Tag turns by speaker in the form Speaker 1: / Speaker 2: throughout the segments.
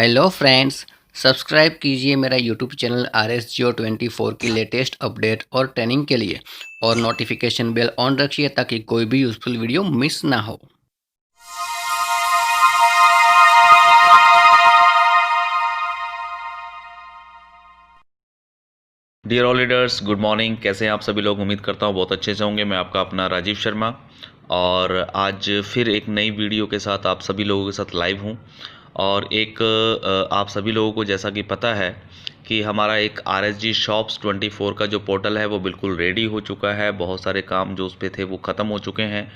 Speaker 1: Hello friends. Subscribe कीजिए मेरा YouTube channel RS Geo 24 की लेटेस्ट अपडेट और ट्रेनिंग के लिए और नोटिफिकेशन बेल ऑन रखिए ताकि कोई भी यूज़फुल वीडियो मिस ना हो।
Speaker 2: Dear all leaders, good morning. कैसे हैं आप सभी लोग? उम्मीद करता हूँ बहुत अच्छे से होंगे। मैं आपका अपना राजीव शर्मा और आज फिर एक नई वीडियो के साथ आप सभी लोगों के साथ लाइव हूँ। और एक आप सभी लोगों को जैसा कि पता है कि हमारा एक RSG शॉप्स 24 का जो पोर्टल है वो बिल्कुल रेडी हो चुका है। बहुत सारे काम जो उस पर थे वो ख़त्म हो चुके हैं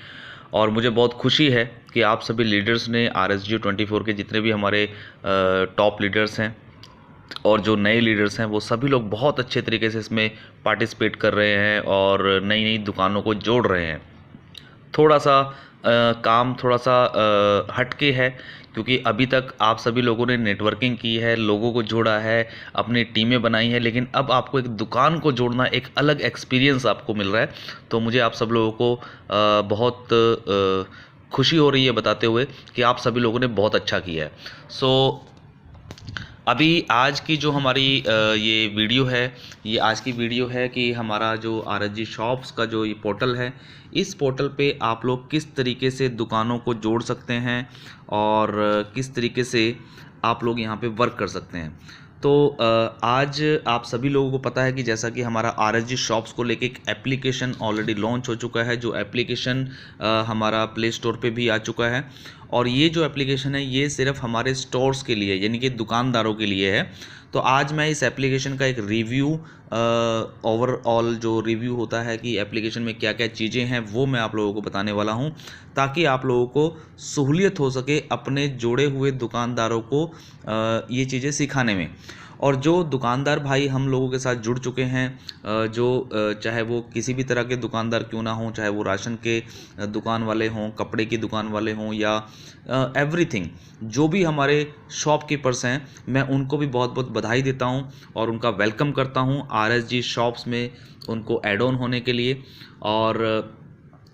Speaker 2: और मुझे बहुत खुशी है कि आप सभी लीडर्स ने RSG 24 के जितने भी हमारे टॉप लीडर्स हैं और जो नए लीडर्स हैं वो सभी लोग बहुत अच्छे तरीके से इसमें पार्टिसिपेट कर रहे हैं और नई नई दुकानों को जोड़ रहे हैं। थोड़ा सा काम थोड़ा सा हटके है क्योंकि अभी तक आप सभी लोगों ने नेटवर्किंग की है, लोगों को जोड़ा है, अपनी टीमें बनाई हैं, लेकिन अब आपको एक दुकान को जोड़ना एक अलग एक्सपीरियंस आपको मिल रहा है। तो मुझे आप सब लोगों को बहुत खुशी हो रही है बताते हुए कि आप सभी लोगों ने बहुत अच्छा किया है। सो अभी आज की जो हमारी ये वीडियो है, ये आज की वीडियो है कि हमारा जो RSG शॉप्स का जो ये पोर्टल है, इस पोर्टल पे आप लोग किस तरीके से दुकानों को जोड़ सकते हैं और किस तरीके से आप लोग यहाँ पे वर्क कर सकते हैं। तो आज आप सभी लोगों को पता है कि जैसा कि हमारा RSG शॉप्स को लेके एक एप्लीकेशन ऑलरेडी लॉन्च हो चुका है, जो एप्लीकेशन हमारा प्ले स्टोर पे भी आ चुका है। और ये जो एप्लीकेशन है ये सिर्फ हमारे स्टोर्स के लिए यानी कि दुकानदारों के लिए है। तो आज मैं इस एप्लीकेशन का एक रिव्यू, ओवरऑल जो रिव्यू होता है कि एप्लीकेशन में क्या क्या चीज़ें हैं वो मैं आप लोगों को बताने वाला हूं, ताकि आप लोगों को सहूलियत हो सके अपने जोड़े हुए दुकानदारों को ये चीज़ें सिखाने में। और जो दुकानदार भाई हम लोगों के साथ जुड़ चुके हैं, चाहे वो किसी भी तरह के दुकानदार क्यों ना हों, चाहे वो राशन के दुकान वाले हों, कपड़े की दुकान वाले हों या एवरीथिंग, जो भी हमारे शॉपकीपर्स हैं, मैं उनको भी बहुत बहुत बधाई देता हूं और उनका वेलकम करता हूं RSG शॉप्स में उनको ऐड ऑन होने के लिए। और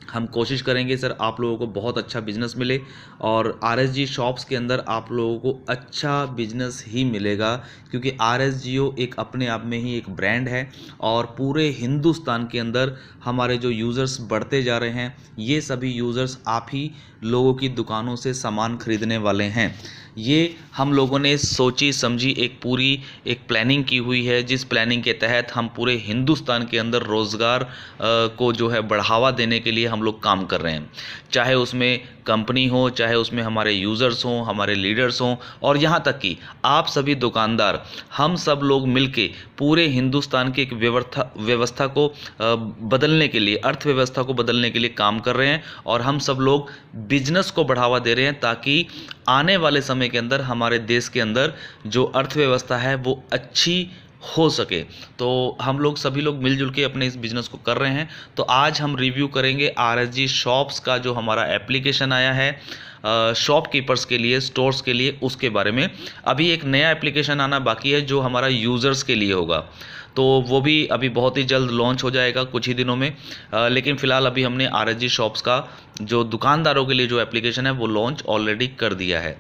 Speaker 2: हम कोशिश करेंगे सर आप लोगों को बहुत अच्छा बिजनेस मिले और RSG शॉप्स के अंदर आप लोगों को अच्छा बिजनेस ही मिलेगा, क्योंकि RSGO एक अपने आप में ही एक ब्रांड है और पूरे हिंदुस्तान के अंदर हमारे जो यूज़र्स बढ़ते जा रहे हैं, ये सभी यूज़र्स आप ही लोगों की दुकानों से सामान खरीदने वाले हैं। ये हम लोगों ने सोची समझी एक पूरी एक प्लानिंग की हुई है, जिस प्लानिंग के तहत हम पूरे हिंदुस्तान के अंदर रोज़गार को जो है बढ़ावा देने के लिए हम लोग काम कर रहे हैं। चाहे उसमें कंपनी हो, चाहे उसमें हमारे यूज़र्स हों, हमारे लीडर्स हों, और यहाँ तक कि आप सभी दुकानदार, हम सब लोग मिलके पूरे हिंदुस्तान की एक व्यवस्था को बदलने के लिए, अर्थव्यवस्था को बदलने के लिए काम कर रहे हैं और हम सब लोग बिजनेस को बढ़ावा दे रहे हैं, ताकि आने वाले समय के अंदर हमारे देश के अंदर जो अर्थव्यवस्था है वो अच्छी हो सके। तो हम लोग सभी लोग मिलजुल के अपने इस बिज़नेस को कर रहे हैं। तो आज हम रिव्यू करेंगे RSG शॉप्स का जो हमारा एप्लीकेशन आया है शॉपकीपर्स के लिए, स्टोर्स के लिए, उसके बारे में। अभी एक नया एप्लीकेशन आना बाकी है जो हमारा यूज़र्स के लिए होगा, तो वो भी अभी बहुत ही जल्द लॉन्च हो जाएगा कुछ ही दिनों में। लेकिन फ़िलहाल अभी हमने RSG शॉप्स का जो दुकानदारों के लिए जो एप्लीकेशन है वो लॉन्च ऑलरेडी कर दिया है।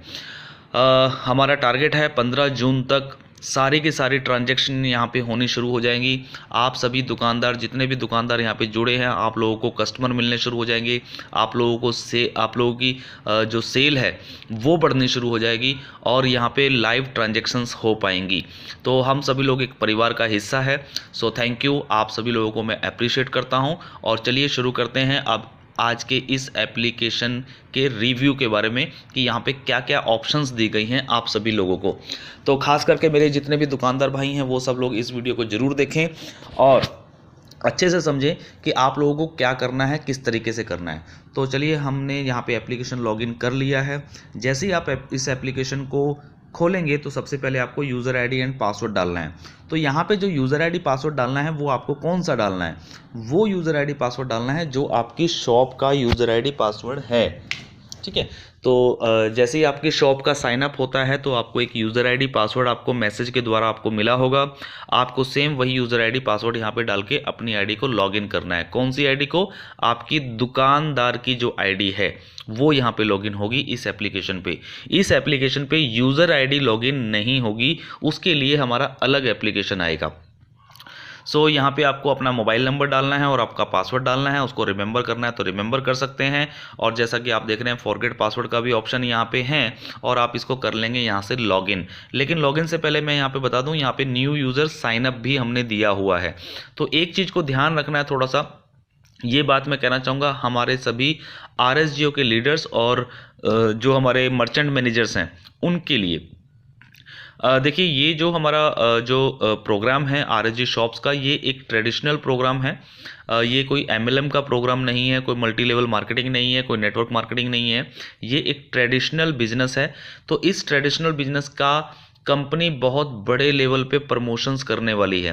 Speaker 2: हमारा टारगेट है 15 जून तक सारी की सारी ट्रांजैक्शन यहाँ पे होनी शुरू हो जाएंगी। आप सभी दुकानदार, जितने भी दुकानदार यहाँ पे जुड़े हैं, आप लोगों को कस्टमर मिलने शुरू हो जाएंगे। आप लोगों की जो सेल है वो बढ़नी शुरू हो जाएगी और यहाँ पे लाइव ट्रांजैक्शंस हो पाएंगी। तो हम सभी लोग एक परिवार का हिस्सा है। सो थैंक यू, आप सभी लोगों को मैं अप्रिशिएट करता हूँ। और चलिए शुरू करते हैं अब आज के इस एप्लीकेशन के रिव्यू के बारे में कि यहाँ पे क्या क्या ऑप्शंस दी गई हैं आप सभी लोगों को। तो खास करके मेरे जितने भी दुकानदार भाई हैं वो सब लोग इस वीडियो को ज़रूर देखें और अच्छे से समझें कि आप लोगों को क्या करना है, किस तरीके से करना है। तो चलिए, हमने यहाँ पे एप्लीकेशन लॉगिन कर लिया है। जैसे ही आप इस एप्लीकेशन को खोलेंगे तो सबसे पहले आपको यूज़र आईडी एंड पासवर्ड डालना है। तो यहाँ पे जो यूज़र आईडी पासवर्ड डालना है वो आपको कौन सा डालना है? वो यूज़र आईडी पासवर्ड डालना है जो आपकी शॉप का यूज़र आईडी पासवर्ड है। ठीक है। तो जैसे ही आपकी शॉप का साइन अप होता है तो आपको एक यूज़र आईडी पासवर्ड आपको मैसेज के द्वारा आपको मिला होगा। आपको सेम वही यूज़र आईडी पासवर्ड यहाँ पे डाल के अपनी आईडी को लॉगिन करना है। कौन सी आईडी को? आपकी दुकानदार की जो आईडी है वो यहाँ पे लॉगिन होगी इस एप्लीकेशन पे। इस एप्लीकेशन पे यूज़र आईडी लॉगिन नहीं होगी, उसके लिए हमारा अलग एप्लीकेशन आएगा। सो यहाँ पे आपको अपना मोबाइल नंबर डालना है और आपका पासवर्ड डालना है, उसको रिमेंबर करना है तो रिमेंबर कर सकते हैं। और जैसा कि आप देख रहे हैं फॉरगेट पासवर्ड का भी ऑप्शन यहाँ पे है और आप इसको कर लेंगे यहाँ से लॉगिन। लेकिन लॉगिन से पहले मैं यहाँ पे बता दूँ, यहाँ पे न्यू यूज़र साइन अप भी हमने दिया हुआ है। तो एक चीज़ को ध्यान रखना है थोड़ा सा, ये बात मैं कहना चाहूँगा हमारे सभी RSGO के लीडर्स और जो हमारे मर्चेंट मैनेजर्स हैं उनके लिए। देखिए ये जो हमारा जो प्रोग्राम है RSG शॉप्स का, ये एक ट्रेडिशनल प्रोग्राम है। ये कोई MLM का प्रोग्राम नहीं है, कोई मल्टी लेवल मार्केटिंग नहीं है, कोई नेटवर्क मार्केटिंग नहीं है। ये एक ट्रेडिशनल बिजनेस है। तो इस ट्रेडिशनल बिजनेस का कंपनी बहुत बड़े लेवल पे प्रमोशंस करने वाली है।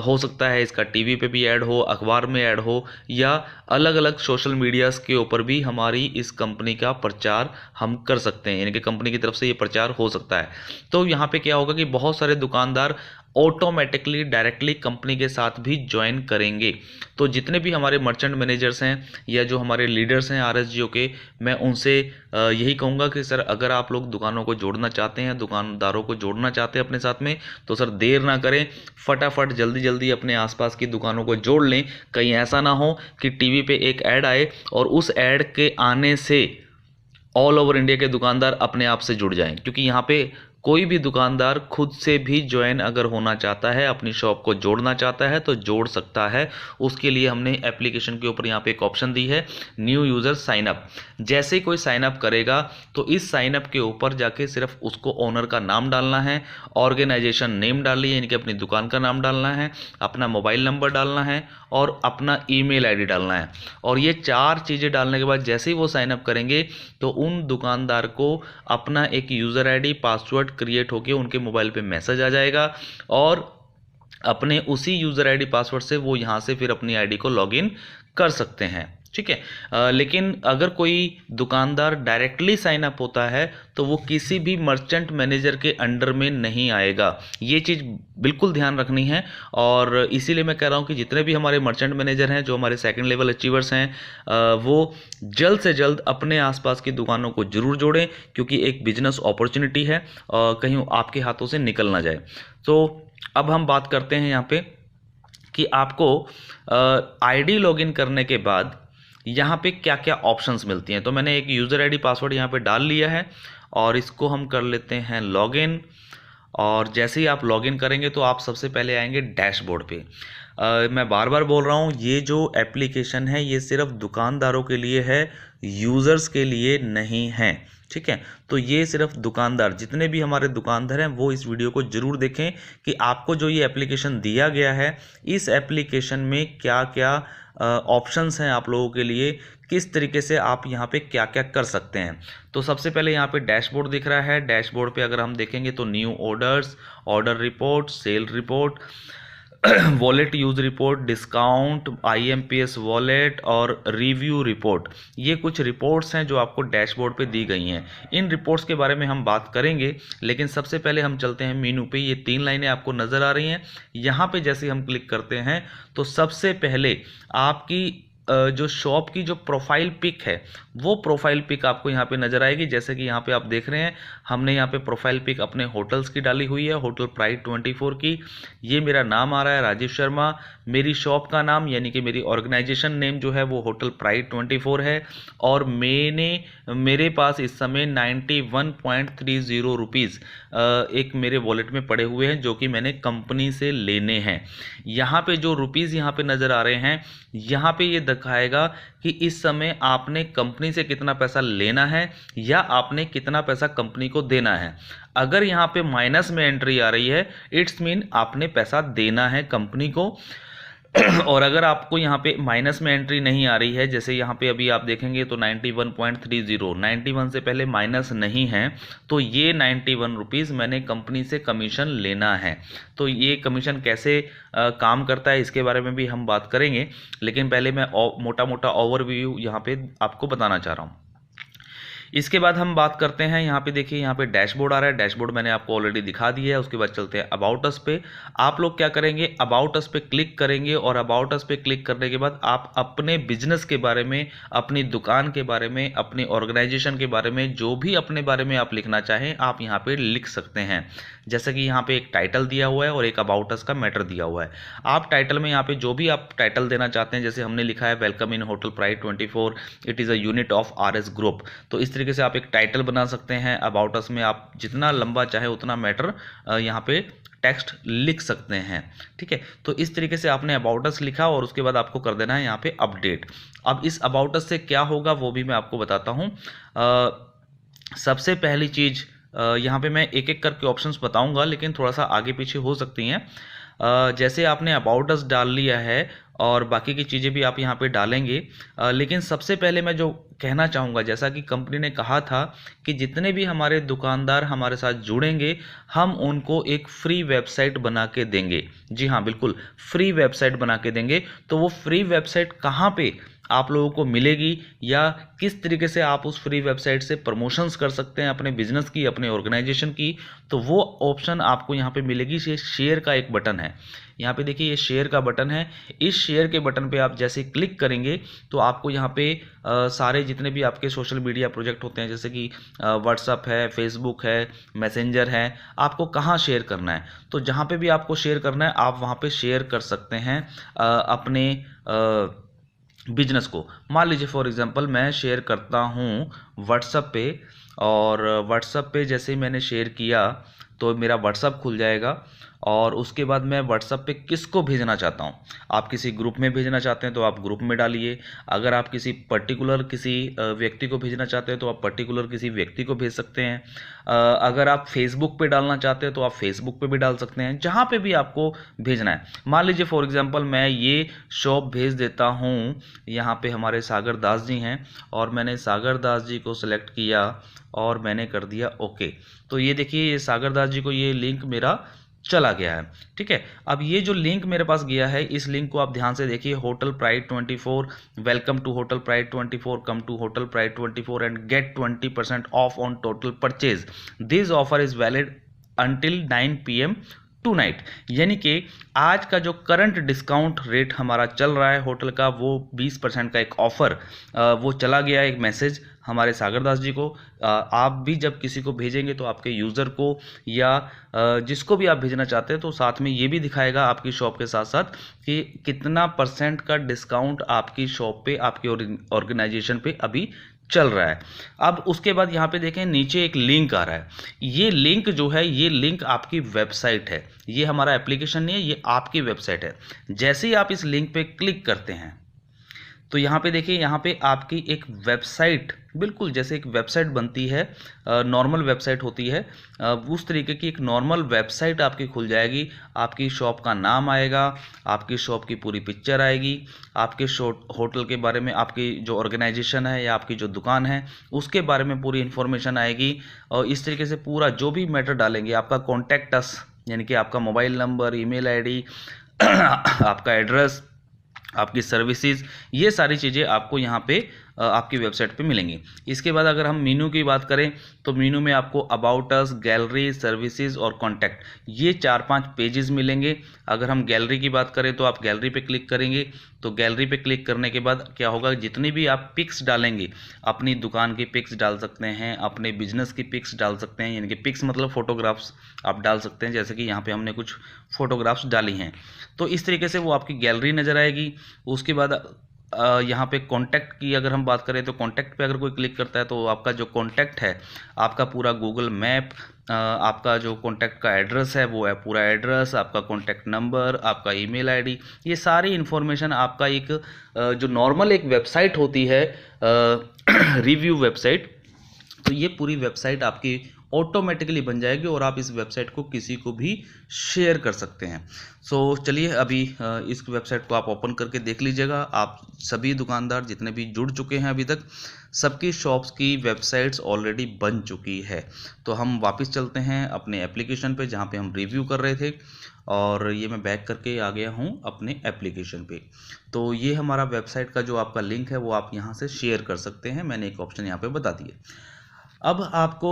Speaker 2: हो सकता है इसका टीवी पे भी ऐड हो, अखबार में ऐड हो, या अलग अलग सोशल मीडियाज़ के ऊपर भी हमारी इस कंपनी का प्रचार हम कर सकते हैं, यानी कि कंपनी की तरफ से ये प्रचार हो सकता है। तो यहाँ पे क्या होगा कि बहुत सारे दुकानदार ऑटोमेटिकली डायरेक्टली कंपनी के साथ भी ज्वाइन करेंगे। तो जितने भी हमारे मर्चेंट मैनेजर्स हैं या जो हमारे लीडर्स हैं RSGO के, मैं उनसे यही कहूँगा कि सर अगर आप लोग दुकानों को जोड़ना चाहते हैं, दुकानदारों को जोड़ना चाहते हैं अपने साथ में, तो सर देर ना करें, फटाफट जल्दी जल्दी अपने आसपास की दुकानों को जोड़ लें। कहीं ऐसा ना हो कि टीवी पे एक ऐड आए और उस ऐड के आने से ऑल ओवर इंडिया के दुकानदार अपने आप से जुड़ जाएं। क्योंकि यहाँ पे कोई भी दुकानदार खुद से भी ज्वाइन अगर होना चाहता है, अपनी शॉप को जोड़ना चाहता है तो जोड़ सकता है। उसके लिए हमने एप्लीकेशन के ऊपर यहाँ पे एक ऑप्शन दी है, न्यू यूज़र साइन अप। जैसे ही कोई साइन अप करेगा तो इस साइन अप के ऊपर जाके सिर्फ उसको ओनर का नाम डालना है, ऑर्गेनाइजेशन नेम डालिए यानी कि अपनी दुकान का नाम डालना है, अपना मोबाइल नंबर डालना है और अपना ईमेल आईडी डालना है। और ये 4 चीज़ें डालने के बाद जैसे ही वो साइन अप करेंगे तो उन दुकानदार को अपना एक यूज़र आईडी पासवर्ड क्रिएट होके उनके मोबाइल पे मैसेज आ जाएगा और अपने उसी यूज़र आईडी पासवर्ड से वो यहाँ से फिर अपनी आईडी को लॉगिन कर सकते हैं। ठीक है। लेकिन अगर कोई दुकानदार डायरेक्टली साइन अप होता है तो वो किसी भी मर्चेंट मैनेजर के अंडर में नहीं आएगा। ये चीज़ बिल्कुल ध्यान रखनी है। और इसीलिए मैं कह रहा हूँ कि जितने भी हमारे मर्चेंट मैनेजर हैं, जो हमारे सेकंड लेवल अचीवर्स हैं, वो जल्द से जल्द अपने आसपास की दुकानों को ज़रूर जोड़ें, क्योंकि एक बिजनेस अपॉर्चुनिटी है, कहीं आपके हाथों से निकल ना जाए। तो अब हम बात करते हैं यहाँ पे कि आपको आईडी लॉगिन करने के बाद यहाँ पे क्या क्या ऑप्शंस मिलती हैं। तो मैंने एक यूज़र आईडी पासवर्ड यहाँ पे डाल लिया है और इसको हम कर लेते हैं लॉगिन। और जैसे ही आप लॉगिन करेंगे तो आप सबसे पहले आएंगे डैशबोर्ड पे। मैं बार बार बोल रहा हूँ, ये जो एप्लीकेशन है ये सिर्फ दुकानदारों के लिए है, यूज़र्स के लिए नहीं है। ठीक है। तो ये सिर्फ दुकानदार, जितने भी हमारे दुकानदार हैं वो इस वीडियो को ज़रूर देखें कि आपको जो ये एप्लीकेशन दिया गया है, इस एप्लीकेशन में क्या क्या ऑप्शंस हैं आप लोगों के लिए, किस तरीके से आप यहाँ पे क्या क्या कर सकते हैं। तो सबसे पहले यहाँ पे डैशबोर्ड दिख रहा है। डैशबोर्ड पे अगर हम देखेंगे तो new orders, order report, sale report, wallet use report, discount, IMPS wallet और रिव्यू रिपोर्ट, ये कुछ रिपोर्ट्स हैं जो आपको डैशबोर्ड पे दी गई हैं। इन रिपोर्ट्स के बारे में हम बात करेंगे, लेकिन सबसे पहले हम चलते हैं मेनू पे। ये 3 लाइनें आपको नज़र आ रही हैं। यहाँ पे जैसे हम क्लिक करते हैं तो सबसे पहले आपकी जो शॉप की जो प्रोफाइल पिक है वो प्रोफाइल पिक आपको यहाँ पे नज़र आएगी। जैसे कि यहाँ पे आप देख रहे हैं, हमने यहाँ पे प्रोफाइल पिक अपने होटल्स की डाली हुई है, होटल प्राइड 24 की। ये मेरा नाम आ रहा है राजीव शर्मा, मेरी शॉप का नाम यानी कि मेरी ऑर्गेनाइजेशन नेम जो है वो होटल प्राइड 24 है। और मेरे पास इस समय 91.30 रुपीज़ एक मेरे वॉलेट में पड़े हुए हैं जो कि मैंने कंपनी से लेने हैं। यहाँ पे जो रुपीज़ यहाँ पे नज़र आ रहे हैं, यहाँ पे ये दिखाएगा कि इस समय आपने कंपनी से कितना पैसा लेना है या आपने कितना पैसा कंपनी को देना है। अगर यहाँ पे माइनस में एंट्री आ रही है, इट्स मीन आपने पैसा देना है कंपनी को। और अगर आपको यहाँ पे माइनस में एंट्री नहीं आ रही है, जैसे यहाँ पे अभी आप देखेंगे तो 91.30, 91 से पहले माइनस नहीं है, तो ये 91 रुपीज़ मैंने कंपनी से कमीशन लेना है। तो ये कमीशन कैसे काम करता है इसके बारे में भी हम बात करेंगे, लेकिन पहले मैं मोटा मोटा ओवरव्यू यहाँ पे आपको बताना चाह रहा हूँ। इसके बाद हम बात करते हैं, यहाँ पे देखिए यहाँ पे डैशबोर्ड आ रहा है। डैशबोर्ड मैंने आपको ऑलरेडी दिखा दिया है। उसके बाद चलते हैं अबाउट अस पे। आप लोग क्या करेंगे, अबाउट अस पे क्लिक करेंगे और अबाउट अस पे क्लिक करने के बाद आप अपने बिजनेस के बारे में, अपनी दुकान के बारे में, अपनी ऑर्गेनाइजेशन के बारे में, जो भी अपने बारे में आप लिखना चाहें आप यहाँ पे लिख सकते हैं। जैसे कि यहाँ पे एक टाइटल दिया हुआ है और एक अबाउट अस का मैटर दिया हुआ है। आप टाइटल में यहाँ पे जो भी आप टाइटल देना चाहते हैं, जैसे हमने लिखा है welcome in hotel pride 24, it is a unit of RS group, तो इस तरीके से आप एक टाइटल बना सकते हैं। अबाउट अस में आप जितना लंबा चाहे उतना मैटर यहाँ पे टेक्स्ट लिख सकते हैं। ठीक है, तो इस तरीके से आपने अबाउट अस लिखा और उसके बाद आपको कर देना है यहाँ पे अपडेट। अब इस अबाउट अस से क्या होगा वो भी मैं आपको बताता हूँ। सबसे पहली चीज़, यहाँ पे मैं एक एक करके ऑप्शंस बताऊंगा, लेकिन थोड़ा सा आगे पीछे हो सकती हैं। जैसे आपने अबाउट अस डाल लिया है और बाकी की चीज़ें भी आप यहाँ पे डालेंगे, लेकिन सबसे पहले मैं जो कहना चाहूँगा, जैसा कि कंपनी ने कहा था कि जितने भी हमारे दुकानदार हमारे साथ जुड़ेंगे हम उनको एक फ्री वेबसाइट बना के देंगे। जी हाँ, बिल्कुल फ्री वेबसाइट बना के देंगे। तो वो फ्री वेबसाइट कहाँ पे आप लोगों को मिलेगी या किस तरीके से आप उस फ्री वेबसाइट से प्रमोशंस कर सकते हैं अपने बिजनेस की, अपने ऑर्गेनाइजेशन की, तो वो ऑप्शन आपको यहाँ पे मिलेगी। ये शेयर का एक बटन है, यहाँ पे देखिए ये शेयर का बटन है। इस शेयर के बटन पे आप जैसे क्लिक करेंगे तो आपको यहाँ पे सारे जितने भी आपके सोशल मीडिया प्रोजेक्ट होते हैं, जैसे कि व्हाट्सअप है, फेसबुक है, मैसेंजर है, आपको कहाँ शेयर करना है, तो जहाँ पे भी आपको शेयर करना है आप वहाँ पे शेयर कर सकते हैं अपने बिजनेस को। मान लीजिए फॉर एग्जांपल मैं शेयर करता हूँ व्हाट्सएप पे, और व्हाट्सएप पे जैसे ही मैंने शेयर किया तो मेरा व्हाट्सएप खुल जाएगा और उसके बाद मैं व्हाट्सएप पे किसको भेजना चाहता हूँ, आप किसी ग्रुप में भेजना चाहते हैं तो आप ग्रुप में डालिए। अगर आप किसी पर्टिकुलर किसी व्यक्ति को भेजना चाहते हैं तो आप पर्टिकुलर किसी व्यक्ति को भेज सकते हैं। अगर आप फेसबुक पे डालना चाहते हैं तो आप फेसबुक पे भी डाल सकते हैं, जहाँ पे भी आपको भेजना है। मान लीजिए फॉर एग्जांपल मैं ये शॉप भेज देता हूँ, यहाँ पे हमारे सागर दास जी हैं और मैंने सागर दास जी को सिलेक्ट किया और मैंने कर दिया ओके। तो ये देखिए ये सागर दास जी को ये लिंक मेरा चला गया है। ठीक है, अब ये जो लिंक मेरे पास गया है, इस लिंक को आप ध्यान से देखिए, hotel pride 24, welcome to hotel pride 24, come to hotel pride 24 and get 20% off on total purchase, this offer is valid until 9 PM tonight. यानी कि आज का जो करंट डिस्काउंट रेट हमारा चल रहा है होटल का, वो 20% का एक ऑफ़र वो चला गया, एक मैसेज हमारे सागर दास जी को। आप भी जब किसी को भेजेंगे तो आपके यूज़र को या जिसको भी आप भेजना चाहते हैं तो साथ में ये भी दिखाएगा आपकी शॉप के साथ साथ कि कितना % का डिस्काउंट आपकी शॉप पे, आपकी ऑर्गेनाइजेशन पे अभी चल रहा है। अब उसके बाद यहाँ पे देखें नीचे एक लिंक आ रहा है, ये लिंक जो है ये लिंक आपकी वेबसाइट है, ये हमारा एप्लीकेशन नहीं है, ये आपकी वेबसाइट है। जैसे ही आप इस लिंक पे क्लिक करते हैं तो यहाँ पे देखिए, यहाँ पे आपकी एक वेबसाइट, बिल्कुल जैसे एक वेबसाइट बनती है, नॉर्मल वेबसाइट होती है, उस तरीके की एक नॉर्मल वेबसाइट आपकी खुल जाएगी। आपकी शॉप का नाम आएगा, आपकी शॉप की पूरी पिक्चर आएगी, आपके होटल के बारे में, आपकी जो ऑर्गेनाइजेशन है या आपकी जो दुकान है उसके बारे में पूरी इन्फॉर्मेशन आएगी। और इस तरीके से पूरा जो भी मैटर डालेंगे, आपका कॉन्टैक्ट अस यानी कि आपका मोबाइल नंबर, ईमेल आईडी, आपका एड्रेस, आपकी सर्विसेज, ये सारी चीज़ें आपको यहाँ पे आपकी वेबसाइट पे मिलेंगी। इसके बाद अगर हम मीनू की बात करें तो मीनू में आपको अबाउट अस, गैलरी, सर्विसेज और कॉन्टैक्ट, ये 4-5 पेजेस मिलेंगे। अगर हम गैलरी की बात करें तो आप गैलरी पे क्लिक करेंगे, तो गैलरी पे क्लिक करने के बाद क्या होगा, जितनी भी आप पिक्स डालेंगे, अपनी दुकान की पिक्स डाल सकते हैं, अपने बिजनेस की पिक्स डाल सकते हैं, यानी कि पिक्स मतलब फोटोग्राफ्स आप डाल सकते हैं, जैसे कि यहाँ पे हमने कुछ फोटोग्राफ्स डाली हैं। तो इस तरीके से वो आपकी गैलरी नज़र आएगी। उसके बाद यहाँ पे कॉन्टैक्ट की अगर हम बात करें तो कॉन्टैक्ट पे अगर कोई क्लिक करता है तो आपका जो कॉन्टैक्ट है, आपका पूरा गूगल मैप, आपका जो कॉन्टैक्ट का एड्रेस है वो है पूरा एड्रेस, आपका कॉन्टैक्ट नंबर, आपका ईमेल आईडी, ये सारी इन्फॉर्मेशन आपका एक जो नॉर्मल एक वेबसाइट होती है रिव्यू वेबसाइट, तो ये पूरी वेबसाइट आपकी ऑटोमेटिकली बन जाएगी और आप इस वेबसाइट को किसी को भी शेयर कर सकते हैं। सो चलिए अभी इस वेबसाइट को आप ओपन करके देख लीजिएगा। आप सभी दुकानदार जितने भी जुड़ चुके हैं अभी तक, सबकी शॉप्स की वेबसाइट्स ऑलरेडी बन चुकी है। तो हम वापस चलते हैं अपने एप्लीकेशन पे जहाँ पे हम रिव्यू कर रहे थे, और ये मैं बैक करके आ गया हूँ अपने एप्लीकेशन पे। तो ये हमारा वेबसाइट का जो आपका लिंक है वो आप यहाँ से शेयर कर सकते हैं, मैंने एक ऑप्शन यहाँ पे बता दिया। अब आपको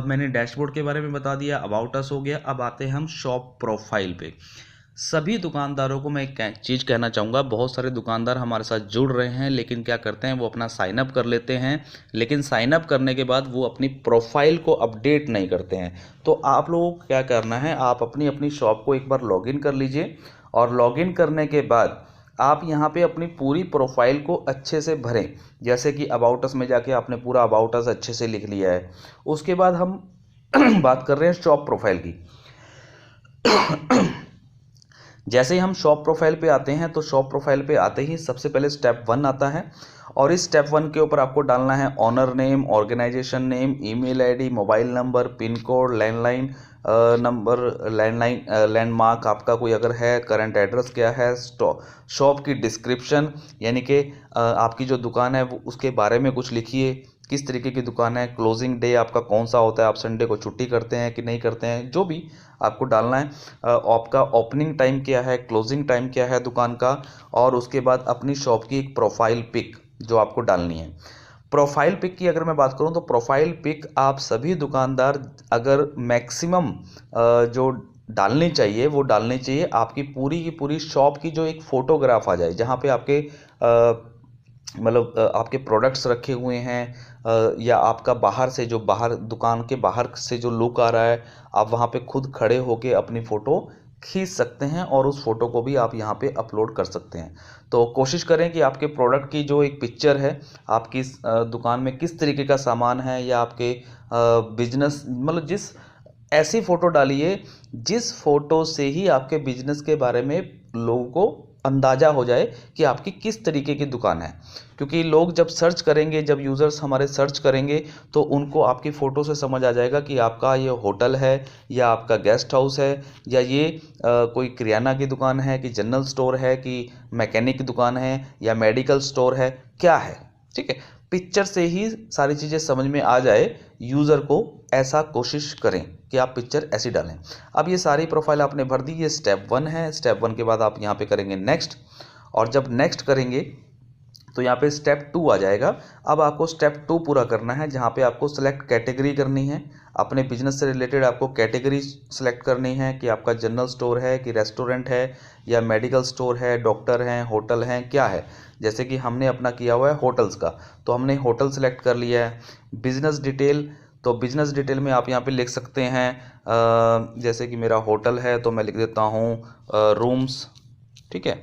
Speaker 2: मैंने डैशबोर्ड के बारे में बता दिया, अबाउट अस हो गया। अब आते हैं हम शॉप प्रोफाइल पे। सभी दुकानदारों को मैं एक चीज़ कहना चाहूँगा, बहुत सारे दुकानदार हमारे साथ जुड़ रहे हैं, लेकिन क्या करते हैं वो अपना साइन अप कर लेते हैं, लेकिन साइन अप करने के बाद वो अपनी प्रोफाइल को अपडेट नहीं करते हैं। तो आप लोगों को क्या करना है, आप अपनी अपनी शॉप को एक बार लॉगिन कर लीजिए, और लॉगिन करने के बाद आप यहाँ पे अपनी पूरी प्रोफाइल को अच्छे से भरें। जैसे कि अबाउट अस में जाके आपने पूरा अबाउट अस अच्छे से लिख लिया है। उसके बाद हम बात कर रहे हैं शॉप प्रोफाइल की। जैसे ही हम शॉप प्रोफाइल पे आते हैं, तो शॉप प्रोफाइल पे आते ही सबसे पहले स्टेप 1 आता है, और इस स्टेप 1 के ऊपर आपको डालना है owner name, organisation name, email ID, mobile number, pin code, landline number, landmark आपका कोई अगर है, करंट एड्रेस क्या है, शॉप की डिस्क्रिप्शन, यानी कि आपकी जो दुकान है वो उसके बारे में कुछ लिखिए, किस तरीके की दुकान है, क्लोजिंग डे आपका कौन सा होता है, आप संडे को छुट्टी करते हैं कि नहीं करते हैं, जो भी आपको डालना है। आपका ओपनिंग टाइम क्या है, क्लोजिंग टाइम क्या है दुकान का, और उसके बाद अपनी शॉप की एक प्रोफाइल पिक जो आपको डालनी है। प्रोफाइल पिक की अगर मैं बात करूं, तो प्रोफाइल पिक आप सभी दुकानदार अगर मैक्सिमम जो डालनी चाहिए वो डालनी चाहिए, आपकी पूरी की पूरी शॉप की जो एक फ़ोटोग्राफ आ जाए, जहाँ पे आपके मतलब आपके प्रोडक्ट्स रखे हुए हैं, या आपका बाहर से जो बाहर दुकान के बाहर से जो लुक आ रहा है, आप वहाँ पे खुद खड़े होके अपनी फ़ोटो खींच सकते हैं, और उस फोटो को भी आप यहाँ पे अपलोड कर सकते हैं। तो कोशिश करें कि आपके प्रोडक्ट की जो एक पिक्चर है, आपकी दुकान में किस तरीके का सामान है, या आपके बिजनेस मतलब जिस ऐसी फ़ोटो डालिए जिस फ़ोटो से ही आपके बिजनेस के बारे में लोगों को अंदाज़ा हो जाए कि आपकी किस तरीके की दुकान है। क्योंकि लोग जब सर्च करेंगे, जब यूज़र्स हमारे सर्च करेंगे, तो उनको आपकी फ़ोटो से समझ आ जाएगा कि आपका ये होटल है, या आपका गेस्ट हाउस है, या ये कोई किराना की दुकान है, कि जनरल स्टोर है, कि मैकेनिक की दुकान है, या मेडिकल स्टोर है, क्या है। ठीक है, पिक्चर से ही सारी चीज़ें समझ में आ जाए यूज़र को, ऐसा कोशिश करें कि आप पिक्चर ऐसी डालें। अब ये सारी प्रोफाइल आपने भर दी, ये स्टेप 1 है। स्टेप 1 के बाद आप यहाँ पे करेंगे नेक्स्ट, और जब नेक्स्ट करेंगे तो यहाँ पे स्टेप 2 आ जाएगा। अब आपको स्टेप 2 पूरा करना है, जहाँ पे आपको सेलेक्ट कैटेगरी करनी है। अपने बिजनेस से रिलेटेड आपको कैटेगरी सेलेक्ट करनी है, कि आपका जनरल स्टोर है, कि रेस्टोरेंट है, या मेडिकल स्टोर है, डॉक्टर हैं, होटल हैं, क्या है। जैसे कि हमने अपना किया हुआ है होटल्स का, तो हमने होटल सेलेक्ट कर लिया है। बिजनेस डिटेल, तो बिजनेस डिटेल में आप यहाँ पे लिख सकते हैं, जैसे कि मेरा होटल है तो मैं लिख देता हूँ रूम्स, ठीक है,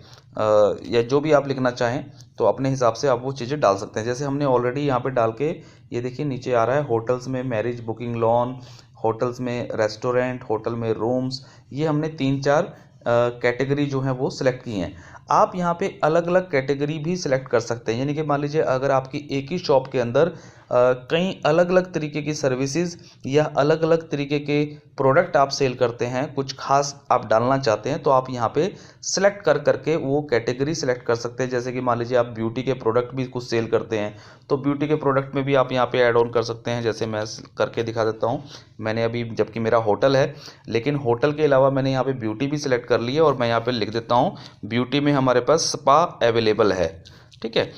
Speaker 2: या जो भी आप लिखना चाहें, तो अपने हिसाब से आप वो चीज़ें डाल सकते हैं। जैसे हमने ऑलरेडी यहाँ पे डाल के, ये देखिए नीचे आ रहा है, होटल्स में मैरिज बुकिंग लॉन, होटल्स में रेस्टोरेंट, होटल में रूम्स, ये हमने 3-4 कैटेगरी जो हैं वो सिलेक्ट की हैं। आप यहाँ पे अलग अलग कैटेगरी भी सिलेक्ट कर सकते हैं, यानी कि मान लीजिए अगर आपकी एक ही शॉप के अंदर कई अलग अलग तरीके की सर्विसेज या अलग अलग तरीके के प्रोडक्ट आप सेल करते हैं, कुछ खास आप डालना चाहते हैं, तो आप यहाँ पे सिलेक्ट कर करके वो कैटेगरी सिलेक्ट कर सकते हैं। जैसे कि मान लीजिए आप ब्यूटी के प्रोडक्ट भी कुछ सेल करते हैं, तो ब्यूटी के प्रोडक्ट में भी आप यहाँ पे ऐड ऑन कर सकते हैं। जैसे मैं करके दिखा देता हूँ, मैंने अभी, जबकि मेरा होटल है, लेकिन होटल के अलावा मैंने यहाँ पे ब्यूटी भी सिलेक्ट कर ली है, और मैं यहाँ पे लिख देता हूँ ब्यूटी में हमारे पास स्पा अवेलेबल है। ठीक है,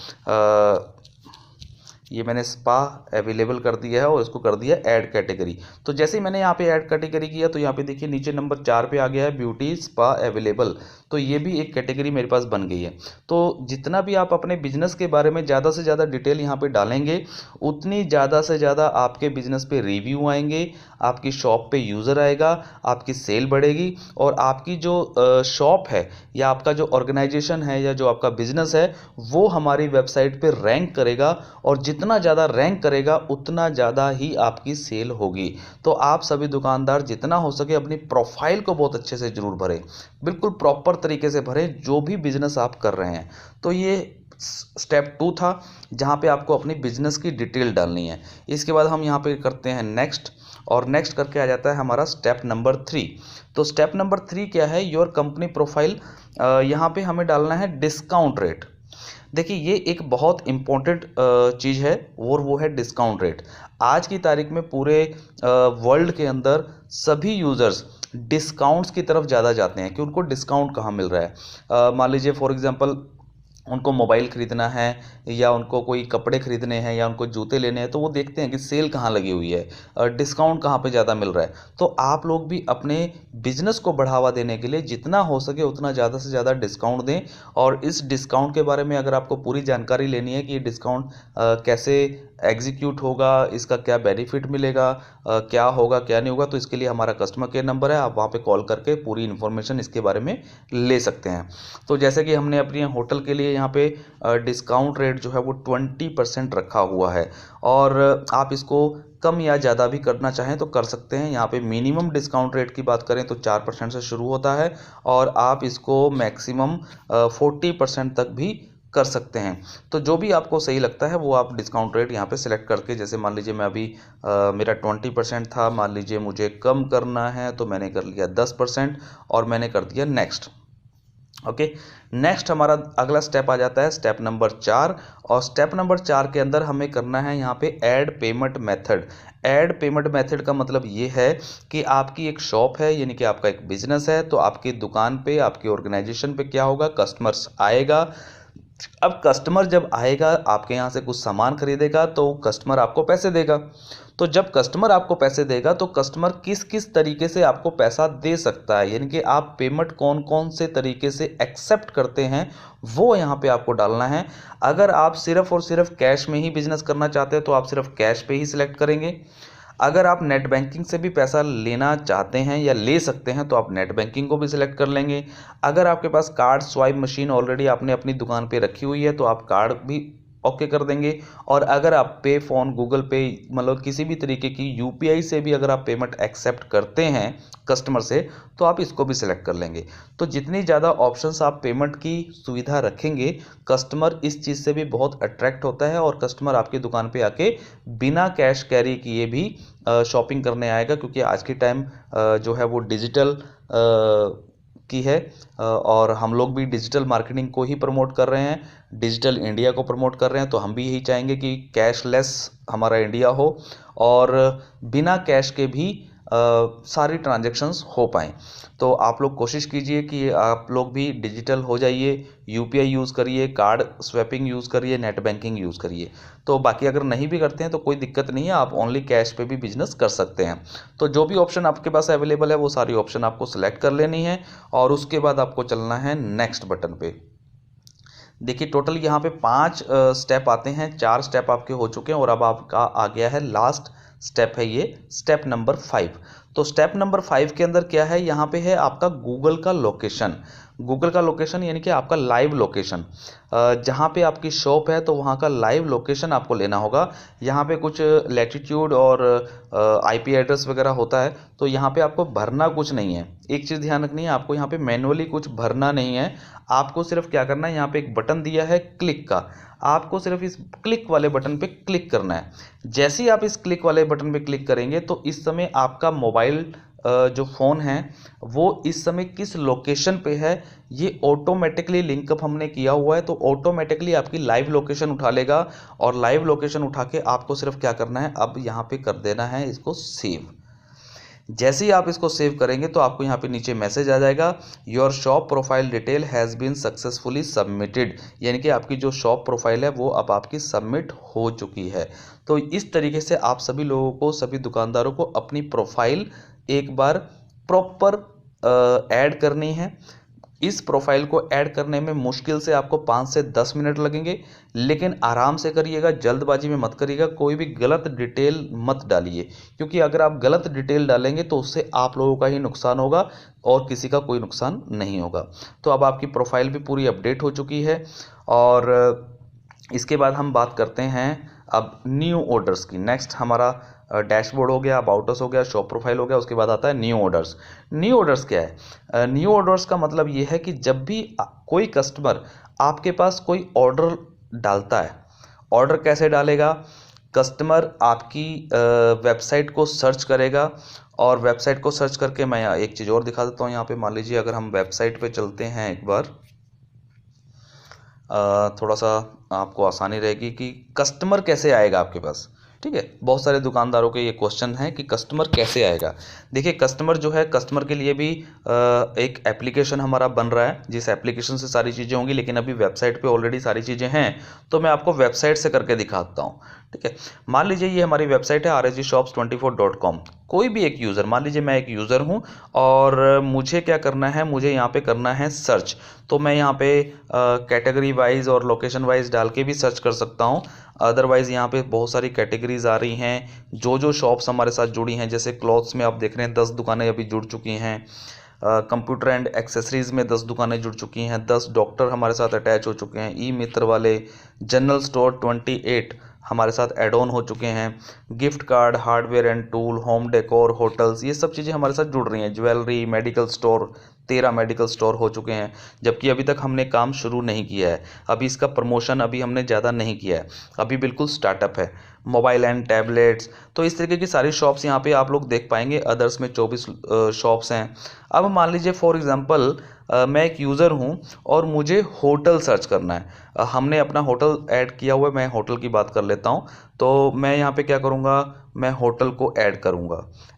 Speaker 2: ये मैंने स्पा अवेलेबल कर दिया है, और इसको कर दिया ऐड कैटेगरी। तो जैसे ही मैंने यहाँ पे ऐड कैटेगरी किया, तो यहाँ पे देखिए नीचे नंबर 4 पे आ गया है ब्यूटी स्पा अवेलेबल, तो ये भी एक कैटेगरी मेरे पास बन गई है। तो जितना भी आप अपने बिजनेस के बारे में ज़्यादा से ज़्यादा डिटेल यहाँ पे डालेंगे, उतनी ज़्यादा से ज़्यादा आपके बिजनेस पे रिव्यू आएंगे, आपकी शॉप पे यूज़र आएगा, आपकी सेल बढ़ेगी, और आपकी जो शॉप है, या आपका जो ऑर्गेनाइजेशन है, या जो आपका बिजनेस है, वो हमारी वेबसाइट पे रैंक करेगा, और जितना ज़्यादा रैंक करेगा उतना ज़्यादा ही आपकी सेल होगी। तो आप सभी दुकानदार जितना हो सके अपनी प्रोफाइल को बहुत अच्छे से ज़रूर भरें, बिल्कुल प्रॉपर तरीके से भरें जो भी बिजनेस आप कर रहे हैं। तो ये स्टेप 2 था, जहाँ पे आपको अपनी बिजनेस की डिटेल डालनी है। इसके बाद हम यहाँ पे करते हैं नेक्स्ट, और नेक्स्ट करके आ जाता है हमारा स्टेप नंबर 3। तो स्टेप नंबर 3 क्या है, योर कंपनी प्रोफाइल। यहाँ पे हमें डालना है डिस्काउंट रेट। देखिए ये एक बहुत इम्पोर्टेंट चीज़ है, और वो है डिस्काउंट रेट। आज की तारीख में पूरे वर्ल्ड के अंदर सभी यूज़र्स डिस्काउंट्स की तरफ ज़्यादा जाते हैं, कि उनको डिस्काउंट कहाँ मिल रहा है। मान लीजिए फॉर एग्जांपल उनको मोबाइल ख़रीदना है या उनको कोई कपड़े ख़रीदने हैं या उनको जूते लेने हैं, तो वो देखते हैं कि सेल कहाँ लगी हुई है, डिस्काउंट कहाँ पे ज़्यादा मिल रहा है। तो आप लोग भी अपने बिजनेस को बढ़ावा देने के लिए जितना हो सके उतना ज़्यादा से ज़्यादा डिस्काउंट दें। और इस डिस्काउंट के बारे में अगर आपको पूरी जानकारी लेनी है कि ये डिस्काउंट कैसे एग्जीक्यूट होगा, इसका क्या बेनिफिट मिलेगा, क्या होगा क्या नहीं होगा, तो इसके लिए हमारा कस्टमर केयर नंबर है, आप वहाँ पे कॉल करके पूरी इन्फॉर्मेशन इसके बारे में ले सकते हैं। तो जैसे कि हमने अपने होटल के लिए यहाँ पे डिस्काउंट रेट जो है वो 20% रखा हुआ है, और आप इसको कम या ज़्यादा भी करना चाहें तो कर सकते हैं। यहाँ पे मिनिमम डिस्काउंट रेट की बात करें तो 4% से शुरू होता है, और आप इसको मैक्सिमम 40% तक भी कर सकते हैं। तो जो भी आपको सही लगता है वो आप डिस्काउंट रेट यहाँ पे सिलेक्ट करके, जैसे मान लीजिए मैं अभी मेरा 20% था, मान लीजिए मुझे कम करना है तो मैंने कर लिया 10% और मैंने कर दिया नेक्स्ट। ओके, नेक्स्ट हमारा अगला स्टेप आ जाता है स्टेप नंबर 4, और स्टेप नंबर 4 के अंदर हमें करना है यहाँ पे add payment method. Add payment method का मतलब ये है कि आपकी एक शॉप है, यानी कि आपका एक बिजनेस है, तो आपकी दुकान पे, आपकी ऑर्गेनाइजेशन पे क्या होगा, कस्टमर्स आएगा। अब कस्टमर जब आएगा आपके यहाँ से कुछ सामान खरीदेगा तो कस्टमर आपको पैसे देगा। तो जब कस्टमर आपको पैसे देगा तो कस्टमर किस किस तरीके से आपको पैसा दे सकता है, यानी कि आप पेमेंट कौन कौन से तरीके से एक्सेप्ट करते हैं वो यहाँ पे आपको डालना है। अगर आप सिर्फ और सिर्फ कैश में ही बिजनेस करना चाहते हैं तो आप सिर्फ कैश पे ही सिलेक्ट करेंगे। अगर आप नेट बैंकिंग से भी पैसा लेना चाहते हैं या ले सकते हैं तो आप नेट बैंकिंग को भी सिलेक्ट कर लेंगे। अगर आपके पास कार्ड स्वाइप मशीन ऑलरेडी आपने अपनी दुकान पे रखी हुई है तो आप कार्ड भी ओके कर देंगे। और अगर आप पे फ़ोन, गूगल पे, मतलब किसी भी तरीके की यूपीआई से भी अगर आप पेमेंट एक्सेप्ट करते हैं कस्टमर से तो आप इसको भी सिलेक्ट कर लेंगे। तो जितनी ज़्यादा ऑप्शंस आप पेमेंट की सुविधा रखेंगे, कस्टमर इस चीज़ से भी बहुत अट्रैक्ट होता है और कस्टमर आपकी दुकान पे आके बिना कैश कैरी किए भी शॉपिंग करने आएगा, क्योंकि आज के टाइम जो है वो डिजिटल की है, और हम लोग भी डिजिटल मार्केटिंग को ही प्रमोट कर रहे हैं, डिजिटल इंडिया को प्रमोट कर रहे हैं। तो हम भी यही चाहेंगे कि कैशलेस हमारा इंडिया हो और बिना कैश के भी सारी ट्रांजैक्शंस हो पाएँ। तो आप लोग कोशिश कीजिए कि आप लोग भी डिजिटल हो जाइए, यूपीआई यूज़ करिए, कार्ड स्वैपिंग यूज़ करिए, नेट बैंकिंग यूज़ करिए। तो बाकी अगर नहीं भी करते हैं तो कोई दिक्कत नहीं है, आप ओनली कैश पे भी बिजनेस कर सकते हैं। तो जो भी ऑप्शन आपके पास अवेलेबल है वो सारी ऑप्शन आपको सेलेक्ट कर लेनी है, और उसके बाद आपको चलना है नेक्स्ट बटन पे। देखिए टोटल यहाँ पे 5 स्टेप आते हैं, 4 स्टेप आपके हो चुके हैं और अब आपका आ गया है लास्ट स्टेप है ये स्टेप नंबर 5। तो स्टेप नंबर 5 के अंदर क्या है, यहाँ पे है आपका गूगल का लोकेशन। गूगल का लोकेशन यानी कि आपका लाइव लोकेशन, जहाँ पे आपकी शॉप है तो वहाँ का लाइव लोकेशन आपको लेना होगा। यहाँ पे कुछ लैटिट्यूड और आईपी एड्रेस वगैरह होता है, तो यहाँ पे आपको भरना कुछ नहीं है। एक चीज़ ध्यान रखनी है, आपको यहाँ पे मैनुअली कुछ भरना नहीं है। आपको सिर्फ क्या करना है, यहाँ पे एक बटन दिया है क्लिक का, आपको सिर्फ इस क्लिक वाले बटन पे क्लिक करना है। जैसे ही आप इस क्लिक वाले बटन पे क्लिक करेंगे तो इस समय आपका मोबाइल जो फ़ोन है वो इस समय किस लोकेशन पे है ये ऑटोमेटिकली लिंकअप हमने किया हुआ है, तो ऑटोमेटिकली आपकी लाइव लोकेशन उठा लेगा। और लाइव लोकेशन उठा के आपको सिर्फ क्या करना है, अब यहाँ पे कर देना है इसको सेव। जैसे ही आप इसको सेव करेंगे तो आपको यहाँ पे नीचे मैसेज आ जाएगा, your shop profile detail has been successfully submitted, यानी कि आपकी जो शॉप प्रोफाइल है वो अब आपकी सबमिट हो चुकी है। तो इस तरीके से आप सभी लोगों को, सभी दुकानदारों को अपनी प्रोफाइल एक बार प्रॉपर ऐड करनी है। इस प्रोफाइल को ऐड करने में मुश्किल से आपको 5 से 10 मिनट लगेंगे, लेकिन आराम से करिएगा, जल्दबाजी में मत करिएगा, कोई भी गलत डिटेल मत डालिए, क्योंकि अगर आप गलत डिटेल डालेंगे तो उससे आप लोगों का ही नुकसान होगा और किसी का कोई नुकसान नहीं होगा। तो अब आपकी प्रोफाइल भी पूरी अपडेट हो चुकी है, और इसके बाद हम बात करते हैं अब न्यू ऑर्डर्स की। नेक्स्ट हमारा डैशबोर्ड हो गया, अबाउट अस हो गया, शॉप प्रोफाइल हो गया, उसके बाद आता है न्यू ऑर्डर्स। न्यू ऑर्डर्स क्या है? न्यू ऑर्डर्स का मतलब ये है कि जब भी कोई कस्टमर आपके पास कोई ऑर्डर डालता है, ऑर्डर कैसे डालेगा, कस्टमर आपकी वेबसाइट को सर्च करेगा, और वेबसाइट को सर्च करके मैं यहाँ एक चीज़ और दिखा देता हूँ। यहाँ पे मान लीजिए अगर हम वेबसाइट पे चलते हैं एक बार, थोड़ा सा आपको आसानी रहेगी कि कस्टमर कैसे आएगा आपके पास। ठीक है, बहुत सारे दुकानदारों के ये क्वेश्चन है कि कस्टमर कैसे आएगा। देखिए, कस्टमर जो है, कस्टमर के लिए भी एक एप्लीकेशन हमारा बन रहा है, जिस एप्लीकेशन से सारी चीज़ें होंगी, लेकिन अभी वेबसाइट पे ऑलरेडी सारी चीज़ें हैं, तो मैं आपको वेबसाइट से करके दिखाता हूँ। ठीक है, मान लीजिए ये हमारी वेबसाइट है rsgshops24.com। कोई भी एक यूज़र, मान लीजिए मैं एक यूज़र हूँ और मुझे क्या करना है, मुझे यहाँ पे करना है सर्च। तो मैं यहाँ पे कैटेगरी वाइज और लोकेशन वाइज डाल के भी सर्च कर सकता हूँ। अदरवाइज़ यहाँ पे बहुत सारी कैटेगरीज आ रही हैं, जो शॉप्स हमारे साथ जुड़ी हैं, जैसे क्लॉथ्स में आप देख रहे हैं 10 दुकानें अभी जुड़ चुकी हैं। कंप्यूटर एंड एक्सेसरीज़ में 10 दुकानें जुड़ चुकी हैं, 10 डॉक्टर हमारे साथ अटैच हो चुके हैं, ई मित्र वाले, जनरल स्टोर 28 हमारे साथ ऐड ऑन हो चुके हैं, gift card, hardware and tool, home decor, hotels, ये सब चीज़ें हमारे साथ जुड़ रही हैं। Jewellery, medical store, 13 medical store हो चुके हैं, जबकि अभी तक हमने काम शुरू नहीं किया है। अभी इसका प्रमोशन अभी हमने ज़्यादा नहीं किया है, अभी बिल्कुल स्टार्टअप है। मोबाइल एंड टैबलेट्स, तो इस तरीके की सारी शॉप्स यहाँ पे आप लोग देख पाएंगे। अदर्स में 24 शॉप्स हैं। अब मान लीजिए फॉर एग्जांपल मैं एक यूज़र हूँ और मुझे होटल सर्च करना है। हमने अपना होटल ऐड किया हुआ है, मैं होटल की बात कर लेता हूँ। तो मैं यहाँ पे क्या करूँगा, मैं होटल को ऐड करूँगा।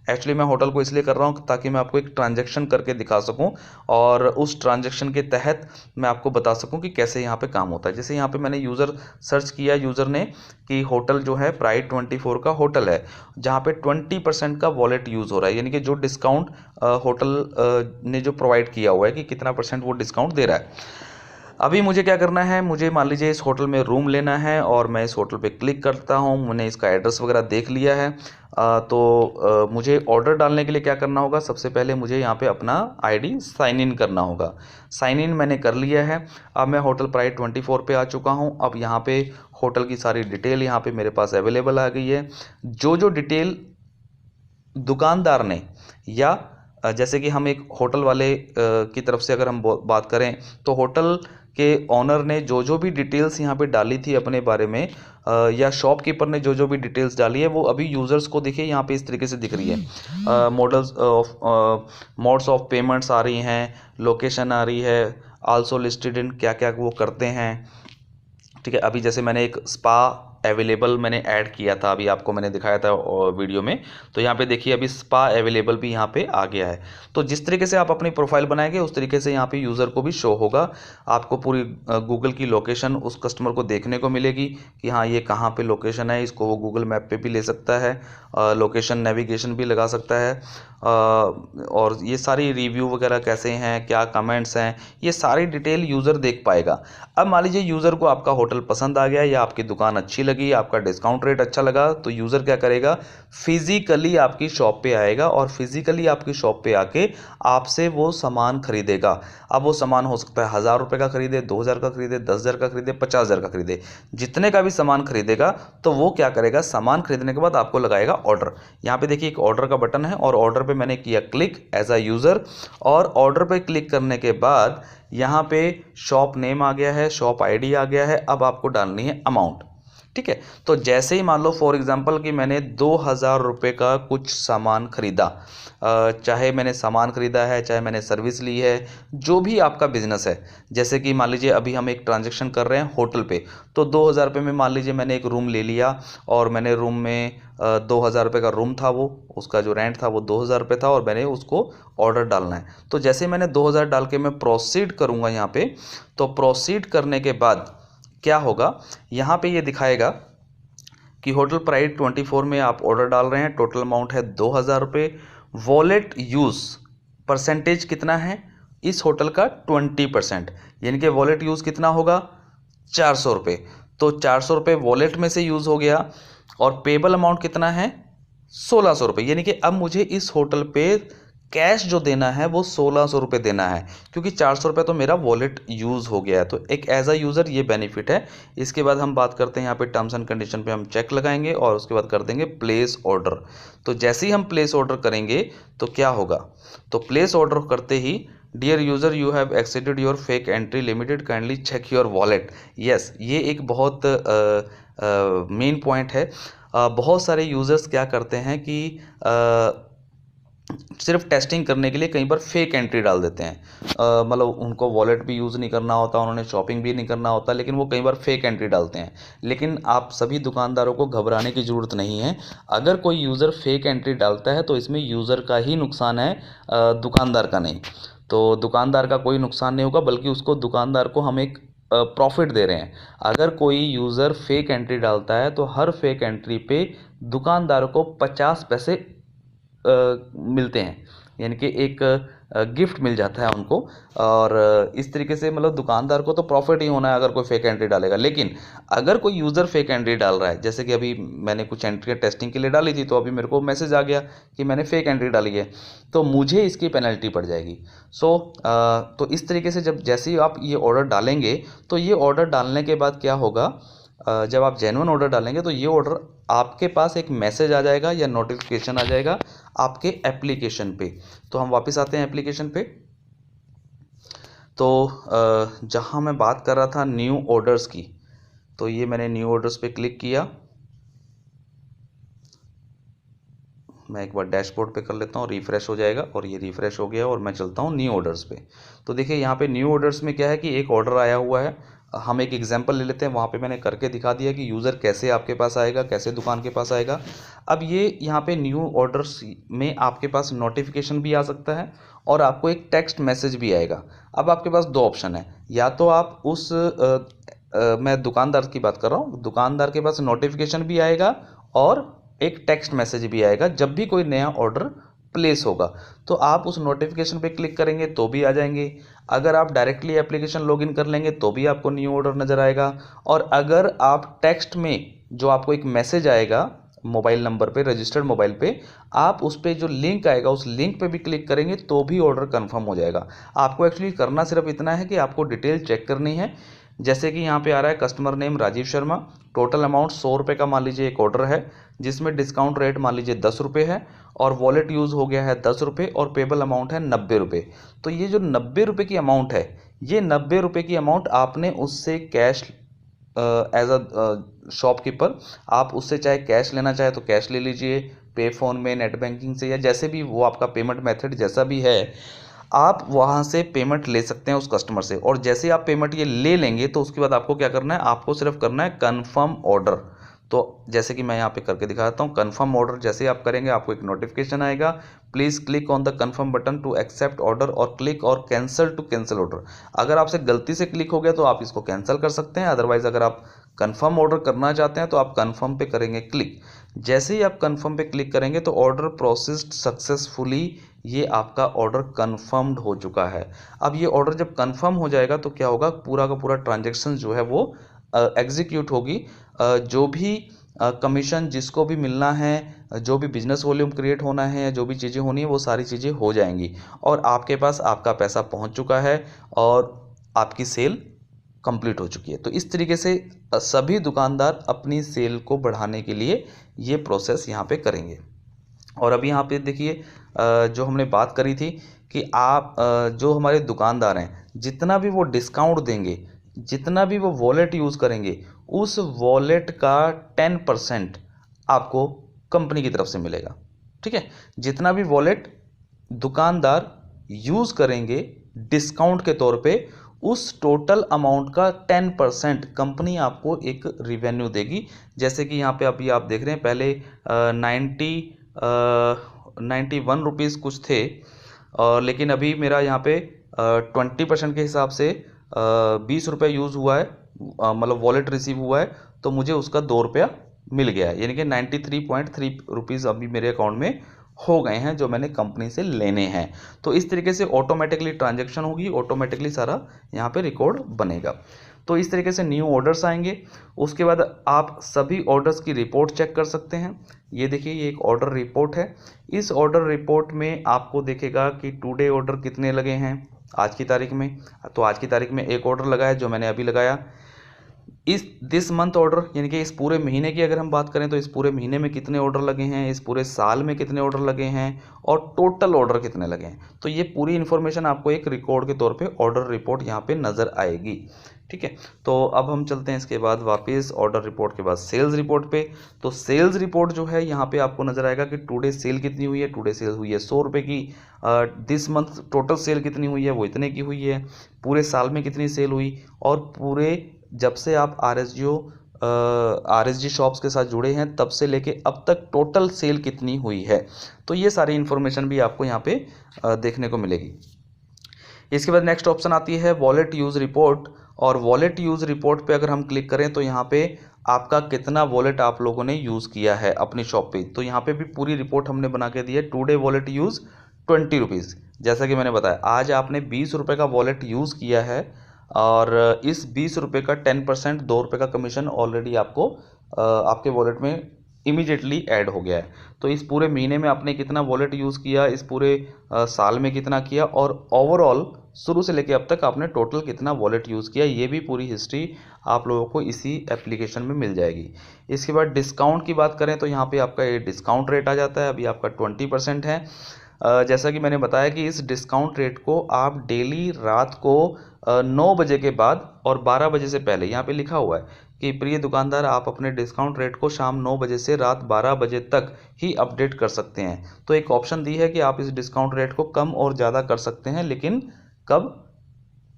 Speaker 2: एक्चुअली मैं होटल को इसलिए कर रहा हूँ ताकि मैं आपको एक ट्रांजैक्शन करके दिखा सकूँ और उस ट्रांजैक्शन के तहत मैं आपको बता सकूँ कि कैसे यहाँ पे काम होता है। जैसे यहाँ पे मैंने यूज़र सर्च किया, यूज़र ने, कि होटल जो है प्राइड 24 का होटल है, जहाँ पे 20% का वॉलेट यूज़ हो रहा है, यानी कि जो डिस्काउंट होटल ने जो प्रोवाइड किया हुआ है कि कितना % वो डिस्काउंट दे रहा है। अभी मुझे क्या करना है, मुझे मान लीजिए इस होटल में रूम लेना है और मैं इस होटल पे क्लिक करता हूँ। मैंने इसका एड्रेस वगैरह देख लिया है। मुझे ऑर्डर डालने के लिए क्या करना होगा, सबसे पहले मुझे यहाँ पे अपना आईडी साइन इन करना होगा। साइन इन मैंने कर लिया है। अब मैं होटल प्राइड 24 पे आ चुका हूँ। अब यहाँ पे होटल की सारी डिटेल यहाँ पे मेरे पास अवेलेबल आ गई है। जो डिटेल दुकानदार ने, या जैसे कि हम एक होटल वाले की तरफ से अगर हम बात करें, तो होटल के ऑनर ने जो भी डिटेल्स यहाँ पे डाली थी अपने बारे में, या शॉपकीपर ने जो भी डिटेल्स डाली है, वो अभी यूज़र्स को देखिए यहाँ पे इस तरीके से दिख रही है। मोड्स ऑफ पेमेंट्स आ रही हैं, लोकेशन आ रही है, आल्सो लिस्टेड इन, क्या क्या वो करते हैं। ठीक है, अभी जैसे मैंने एक स्पा अवेलेबल मैंने ऐड किया था, अभी आपको मैंने दिखाया था वीडियो में, तो यहाँ पे देखिए अभी स्पा अवेलेबल भी यहाँ पे आ गया है। तो जिस तरीके से आप अपनी प्रोफाइल बनाएंगे उस तरीके से यहाँ पे यूज़र को भी शो होगा। आपको पूरी गूगल की लोकेशन उस कस्टमर को देखने को मिलेगी कि हाँ ये कहाँ पे लोकेशन है। इसको वो गूगल मैप पे भी ले सकता है, लोकेशन नेविगेशन भी लगा सकता है, और ये सारी रिव्यू वगैरह कैसे हैं, क्या कमेंट्स हैं, ये सारी डिटेल यूज़र देख पाएगा। अब मान लीजिए यूज़र को आपका होटल पसंद आ गया या आपकी दुकान अच्छी लगी, आपका डिस्काउंट रेट अच्छा लगा, तो यूज़र क्या करेगा, फिजिकली आपकी शॉप पे आएगा और फिजिकली आपकी शॉप पे आके आपसे वो सामान खरीदेगा। अब वो सामान हो सकता है 1000 रुपये का खरीदे, 2000 का खरीदे, 10,000 का खरीदे, 50,000 का खरीदे। जितने का भी सामान खरीदेगा तो वो क्या करेगा, सामान खरीदने के बाद आपको लगाएगा ऑर्डर। यहाँ पे देखिए एक ऑर्डर का बटन है और ऑर्डर पे मैंने किया क्लिक एज अ यूज़र, और ऑर्डर पे क्लिक करने के बाद यहाँ पे शॉप नेम आ गया है, शॉप आईडी आ गया है। अब आपको डालनी है अमाउंट। ठीक है, तो जैसे ही मान लो फॉर एग्जांपल कि मैंने 2000 रुपये का कुछ सामान खरीदा, चाहे मैंने सामान खरीदा है, चाहे मैंने सर्विस ली है, जो भी आपका बिजनेस है। जैसे कि मान लीजिए अभी हम एक ट्रांजैक्शन कर रहे हैं होटल पे, तो 2000 रुपये में मान लीजिए मैंने एक रूम ले लिया और मैंने रूम में 2000 रुपये का रूम था, वो उसका जो रेंट था वो 2000 रुपये था और मैंने उसको ऑर्डर डालना है। तो जैसे मैंने 2000 डाल के मैं प्रोसीड करूँगा यहाँ पे, तो प्रोसीड करने के बाद क्या होगा, यहाँ पे ये दिखाएगा कि होटल प्राइड 24 में आप ऑर्डर डाल रहे हैं, टोटल अमाउंट है 2000 रुपये, वॉलेट यूज़ परसेंटेज कितना है इस होटल का, 20%, यानी कि वॉलेट यूज़ कितना होगा, 400 रुपये। तो 400 रुपये वॉलेट में से यूज़ हो गया और पेबल अमाउंट कितना है, 1600 रुपये। यानी कि अब मुझे इस होटल पे कैश जो देना है वो 1600 रुपये देना है, क्योंकि 400 रुपये तो मेरा वॉलेट यूज़ हो गया है। तो एक एज अ यूज़र ये बेनिफिट है। इसके बाद हम बात करते हैं यहाँ पे टर्म्स एंड कंडीशन पे हम चेक लगाएंगे और उसके बाद कर देंगे प्लेस ऑर्डर। तो जैसे ही हम प्लेस ऑर्डर करेंगे तो क्या होगा, तो प्लेस ऑर्डर करते ही, dear user you have exceeded your fake entry limited, kindly check your wallet. Yes, ये एक बहुत मेन पॉइंट है। बहुत सारे यूज़र्स क्या करते हैं कि सिर्फ टेस्टिंग करने के लिए कई बार फेक एंट्री डाल देते हैं। मतलब उनको वॉलेट भी यूज़ नहीं करना होता, उन्होंने शॉपिंग भी नहीं करना होता, लेकिन वो कई बार फेक एंट्री डालते हैं। लेकिन आप सभी दुकानदारों को घबराने की ज़रूरत नहीं है। अगर कोई यूज़र फेक एंट्री डालता है तो इसमें यूज़र का ही नुकसान है, दुकानदार का नहीं। तो दुकानदार का कोई नुकसान नहीं होगा, बल्कि उसको दुकानदार को हम एक प्रॉफिट दे रहे हैं। अगर कोई यूज़र फेक एंट्री डालता है तो हर फेक एंट्री पे दुकानदार को 50 पैसे मिलते हैं, यानी कि एक गिफ्ट मिल जाता है उनको। और इस तरीके से मतलब दुकानदार को तो प्रॉफिट ही होना है अगर कोई फेक एंट्री डालेगा। लेकिन अगर कोई यूज़र फेक एंट्री डाल रहा है, जैसे कि अभी मैंने कुछ एंट्री टेस्टिंग के लिए डाली थी, तो अभी मेरे को मैसेज आ गया कि मैंने फेक एंट्री डाली है, तो मुझे इसकी पेनल्टी पड़ जाएगी। तो इस तरीके से जैसे ही आप ये ऑर्डर डालेंगे, तो ये ऑर्डर डालने के बाद क्या होगा, जब आप जेन्युइन ऑर्डर डालेंगे तो ये ऑर्डर आपके पास एक मैसेज आ जाएगा या नोटिफिकेशन आ जाएगा आपके एप्लीकेशन पे। तो हम वापस आते हैं एप्लीकेशन पे। तो जहाँ मैं बात कर रहा था न्यू ऑर्डर्स की, तो ये मैंने न्यू ऑर्डर्स पे क्लिक किया। मैं एक बार डैशबोर्ड पे कर लेता हूँ, रिफ़्रेश हो जाएगा, और ये रिफ़्रेश हो गया और मैं चलता हूँ न्यू ऑर्डर्स पे। तो देखिए यहाँ पे न्यू ऑर्डर्स में क्या है कि एक ऑर्डर आया हुआ है। हम एक एग्जांपल ले लेते हैं, वहाँ पे मैंने करके दिखा दिया कि यूज़र कैसे आपके पास आएगा, कैसे दुकान के पास आएगा। अब ये यहाँ पे न्यू ऑर्डर्स में आपके पास नोटिफिकेशन भी आ सकता है और आपको एक टेक्स्ट मैसेज भी आएगा। अब आपके पास दो ऑप्शन है, या तो आप मैं दुकानदार की बात कर रहा हूँ, दुकानदार के पास नोटिफिकेशन भी आएगा और एक टेक्स्ट मैसेज भी आएगा जब भी कोई नया ऑर्डर प्लेस होगा। तो आप उस नोटिफिकेशन पे क्लिक करेंगे तो भी आ जाएंगे। अगर आप डायरेक्टली एप्लीकेशन लॉगिन कर लेंगे तो भी आपको न्यू ऑर्डर नज़र आएगा। और अगर आप टेक्स्ट में जो आपको एक मैसेज आएगा मोबाइल नंबर पे, रजिस्टर्ड मोबाइल पे, आप उस पर जो लिंक आएगा उस लिंक पे भी क्लिक करेंगे तो भी ऑर्डर कंफर्म हो जाएगा। आपको एक्चुअली करना सिर्फ इतना है कि आपको डिटेल चेक करनी है। जैसे कि यहाँ पे आ रहा है customer name Rajeev Sharma, total amount 100 रुपये का मान लीजिए एक ऑर्डर है, जिसमें डिस्काउंट रेट मान लीजिए 10 रुपये है, और वॉलेट यूज़ हो गया है 10 रुपये, और पेबल अमाउंट है 90 रुपये। तो ये जो 90 रुपये की अमाउंट है, ये 90 रुपये की अमाउंट आपने उससे कैश एज अ शॉपकीपर, आप उससे चाहे कैश लेना चाहे तो कैश ले लीजिए, पे फोन में, नेट बैंकिंग से, या जैसे भी वो आपका पेमेंट मेथड जैसा भी है, आप वहाँ से पेमेंट ले सकते हैं उस कस्टमर से। और जैसे ही आप पेमेंट ये ले लेंगे तो उसके बाद आपको क्या करना है, आपको सिर्फ करना है कन्फर्म ऑर्डर। तो जैसे कि मैं यहाँ पे करके दिखाता हूँ, कन्फर्म ऑर्डर जैसे ही आप करेंगे आपको एक नोटिफिकेशन आएगा, please click on the confirm button to accept order और क्लिक और कैंसिल टू कैंसिल ऑर्डर। अगर आपसे गलती से क्लिक हो गया तो आप इसको कैंसिल कर सकते हैं, अदरवाइज़ अगर आप कन्फर्म ऑर्डर करना चाहते हैं तो आप कन्फर्म पे करेंगे क्लिक। जैसे ही आप कन्फर्म पे क्लिक करेंगे तो ऑर्डर प्रोसेस्ड सक्सेसफुली, ये आपका ऑर्डर कन्फर्म्ड हो चुका है। अब ये ऑर्डर जब कन्फर्म हो जाएगा तो क्या होगा, पूरा का पूरा ट्रांजैक्शन जो है वो एग्जीक्यूट होगी। जो भी कमीशन जिसको भी मिलना है, जो भी बिजनेस वॉल्यूम क्रिएट होना है, जो भी चीज़ें होनी है, वो सारी चीज़ें हो जाएंगी और आपके पास आपका पैसा पहुंच चुका है और आपकी सेल कंप्लीट हो चुकी है। तो इस तरीके से सभी दुकानदार अपनी सेल को बढ़ाने के लिए ये प्रोसेस यहाँ पे करेंगे। और अभी यहाँ पे देखिए, जो हमने बात करी थी कि आप जो हमारे दुकानदार हैं, जितना भी वो डिस्काउंट देंगे, जितना भी वो वॉलेट यूज़ करेंगे, उस वॉलेट का 10% आपको कंपनी की तरफ से मिलेगा। ठीक है, जितना भी वॉलेट दुकानदार यूज़ करेंगे डिस्काउंट के तौर पे, उस टोटल अमाउंट का 10% कंपनी आपको एक रिवेन्यू देगी। जैसे कि यहाँ पे अभी आप देख रहे हैं, पहले 91 रुपीज़ कुछ थे, लेकिन अभी मेरा यहाँ पे 20% के हिसाब से 20 रुपये यूज़ हुआ है, मतलब वॉलेट रिसीव हुआ है, तो मुझे उसका 2 रुपया मिल गया है, यानी कि 93.3 रुपीज़ अभी मेरे अकाउंट में हो गए हैं जो मैंने कंपनी से लेने हैं। तो इस तरीके से ऑटोमेटिकली ट्रांजैक्शन होगी, ऑटोमेटिकली सारा यहाँ पे रिकॉर्ड बनेगा। तो इस तरीके से न्यू ऑर्डर्स आएंगे। उसके बाद आप सभी ऑर्डर्स की रिपोर्ट चेक कर सकते हैं। ये देखिए, ये एक ऑर्डर रिपोर्ट है। इस ऑर्डर रिपोर्ट में आपको देखेगा कि टुडे ऑर्डर कितने लगे हैं आज की तारीख में। तो आज की तारीख में एक ऑर्डर लगा है जो मैंने अभी लगाया। इस दिस मंथ ऑर्डर यानी कि इस पूरे महीने की अगर हम बात करें तो इस पूरे महीने में कितने ऑर्डर लगे हैं, इस पूरे साल में कितने ऑर्डर लगे हैं और टोटल ऑर्डर कितने लगे हैं। तो ये पूरी इन्फॉर्मेशन आपको एक रिकॉर्ड के तौर पे ऑर्डर रिपोर्ट यहाँ पे नज़र आएगी। ठीक है, तो अब हम चलते हैं इसके बाद वापस ऑर्डर रिपोर्ट के बाद सेल्स रिपोर्ट पे। तो सेल्स रिपोर्ट जो है यहाँ पे आपको नज़र आएगा कि टुडे सेल कितनी हुई है। टुडे सेल हुई है 100 रुपये की। दिस मंथ टोटल सेल कितनी हुई है, वो इतने की हुई है। पूरे साल में कितनी सेल हुई और पूरे जब से आप RSG शॉप्स के साथ जुड़े हैं तब से लेके अब तक टोटल सेल कितनी हुई है। तो ये सारी इन्फॉर्मेशन भी आपको यहाँ पे देखने को मिलेगी। इसके बाद नेक्स्ट ऑप्शन आती है वॉलेट यूज़ रिपोर्ट। और वॉलेट यूज़ रिपोर्ट पे अगर हम क्लिक करें तो यहाँ पे आपका कितना वॉलेट आप लोगों ने यूज़ किया है अपनी शॉप पे। तो यहाँ पे भी पूरी रिपोर्ट हमने बना के दी है। Today wallet use 20 rupees. जैसा कि मैंने बताया आज आपने 20 रुपये का वॉलेट यूज़ किया है और इस 20 रुपये का 10% 2 रुपये का कमीशन ऑलरेडी आपको आपके वॉलेट में इमीडिएटली ऐड हो गया है। तो इस पूरे महीने में आपने कितना वॉलेट यूज़ किया, इस पूरे साल में कितना किया और ओवरऑल शुरू से लेकर अब तक आपने टोटल कितना वॉलेट यूज़ किया, ये भी पूरी हिस्ट्री आप लोगों को इसी एप्लीकेशन में मिल जाएगी। इसके बाद डिस्काउंट की बात करें तो यहाँ पे आपका ये डिस्काउंट रेट आ जाता है। अभी आपका 20% है। जैसा कि मैंने बताया कि इस डिस्काउंट रेट को आप डेली रात को 9 बजे के बाद और 12 बजे से पहले, यहाँ पे लिखा हुआ है कि प्रिय दुकानदार आप अपने डिस्काउंट रेट को शाम 9 बजे से रात 12 बजे तक ही अपडेट कर सकते हैं। तो एक ऑप्शन दी है कि आप इस डिस्काउंट रेट को कम और ज़्यादा कर सकते हैं, लेकिन कब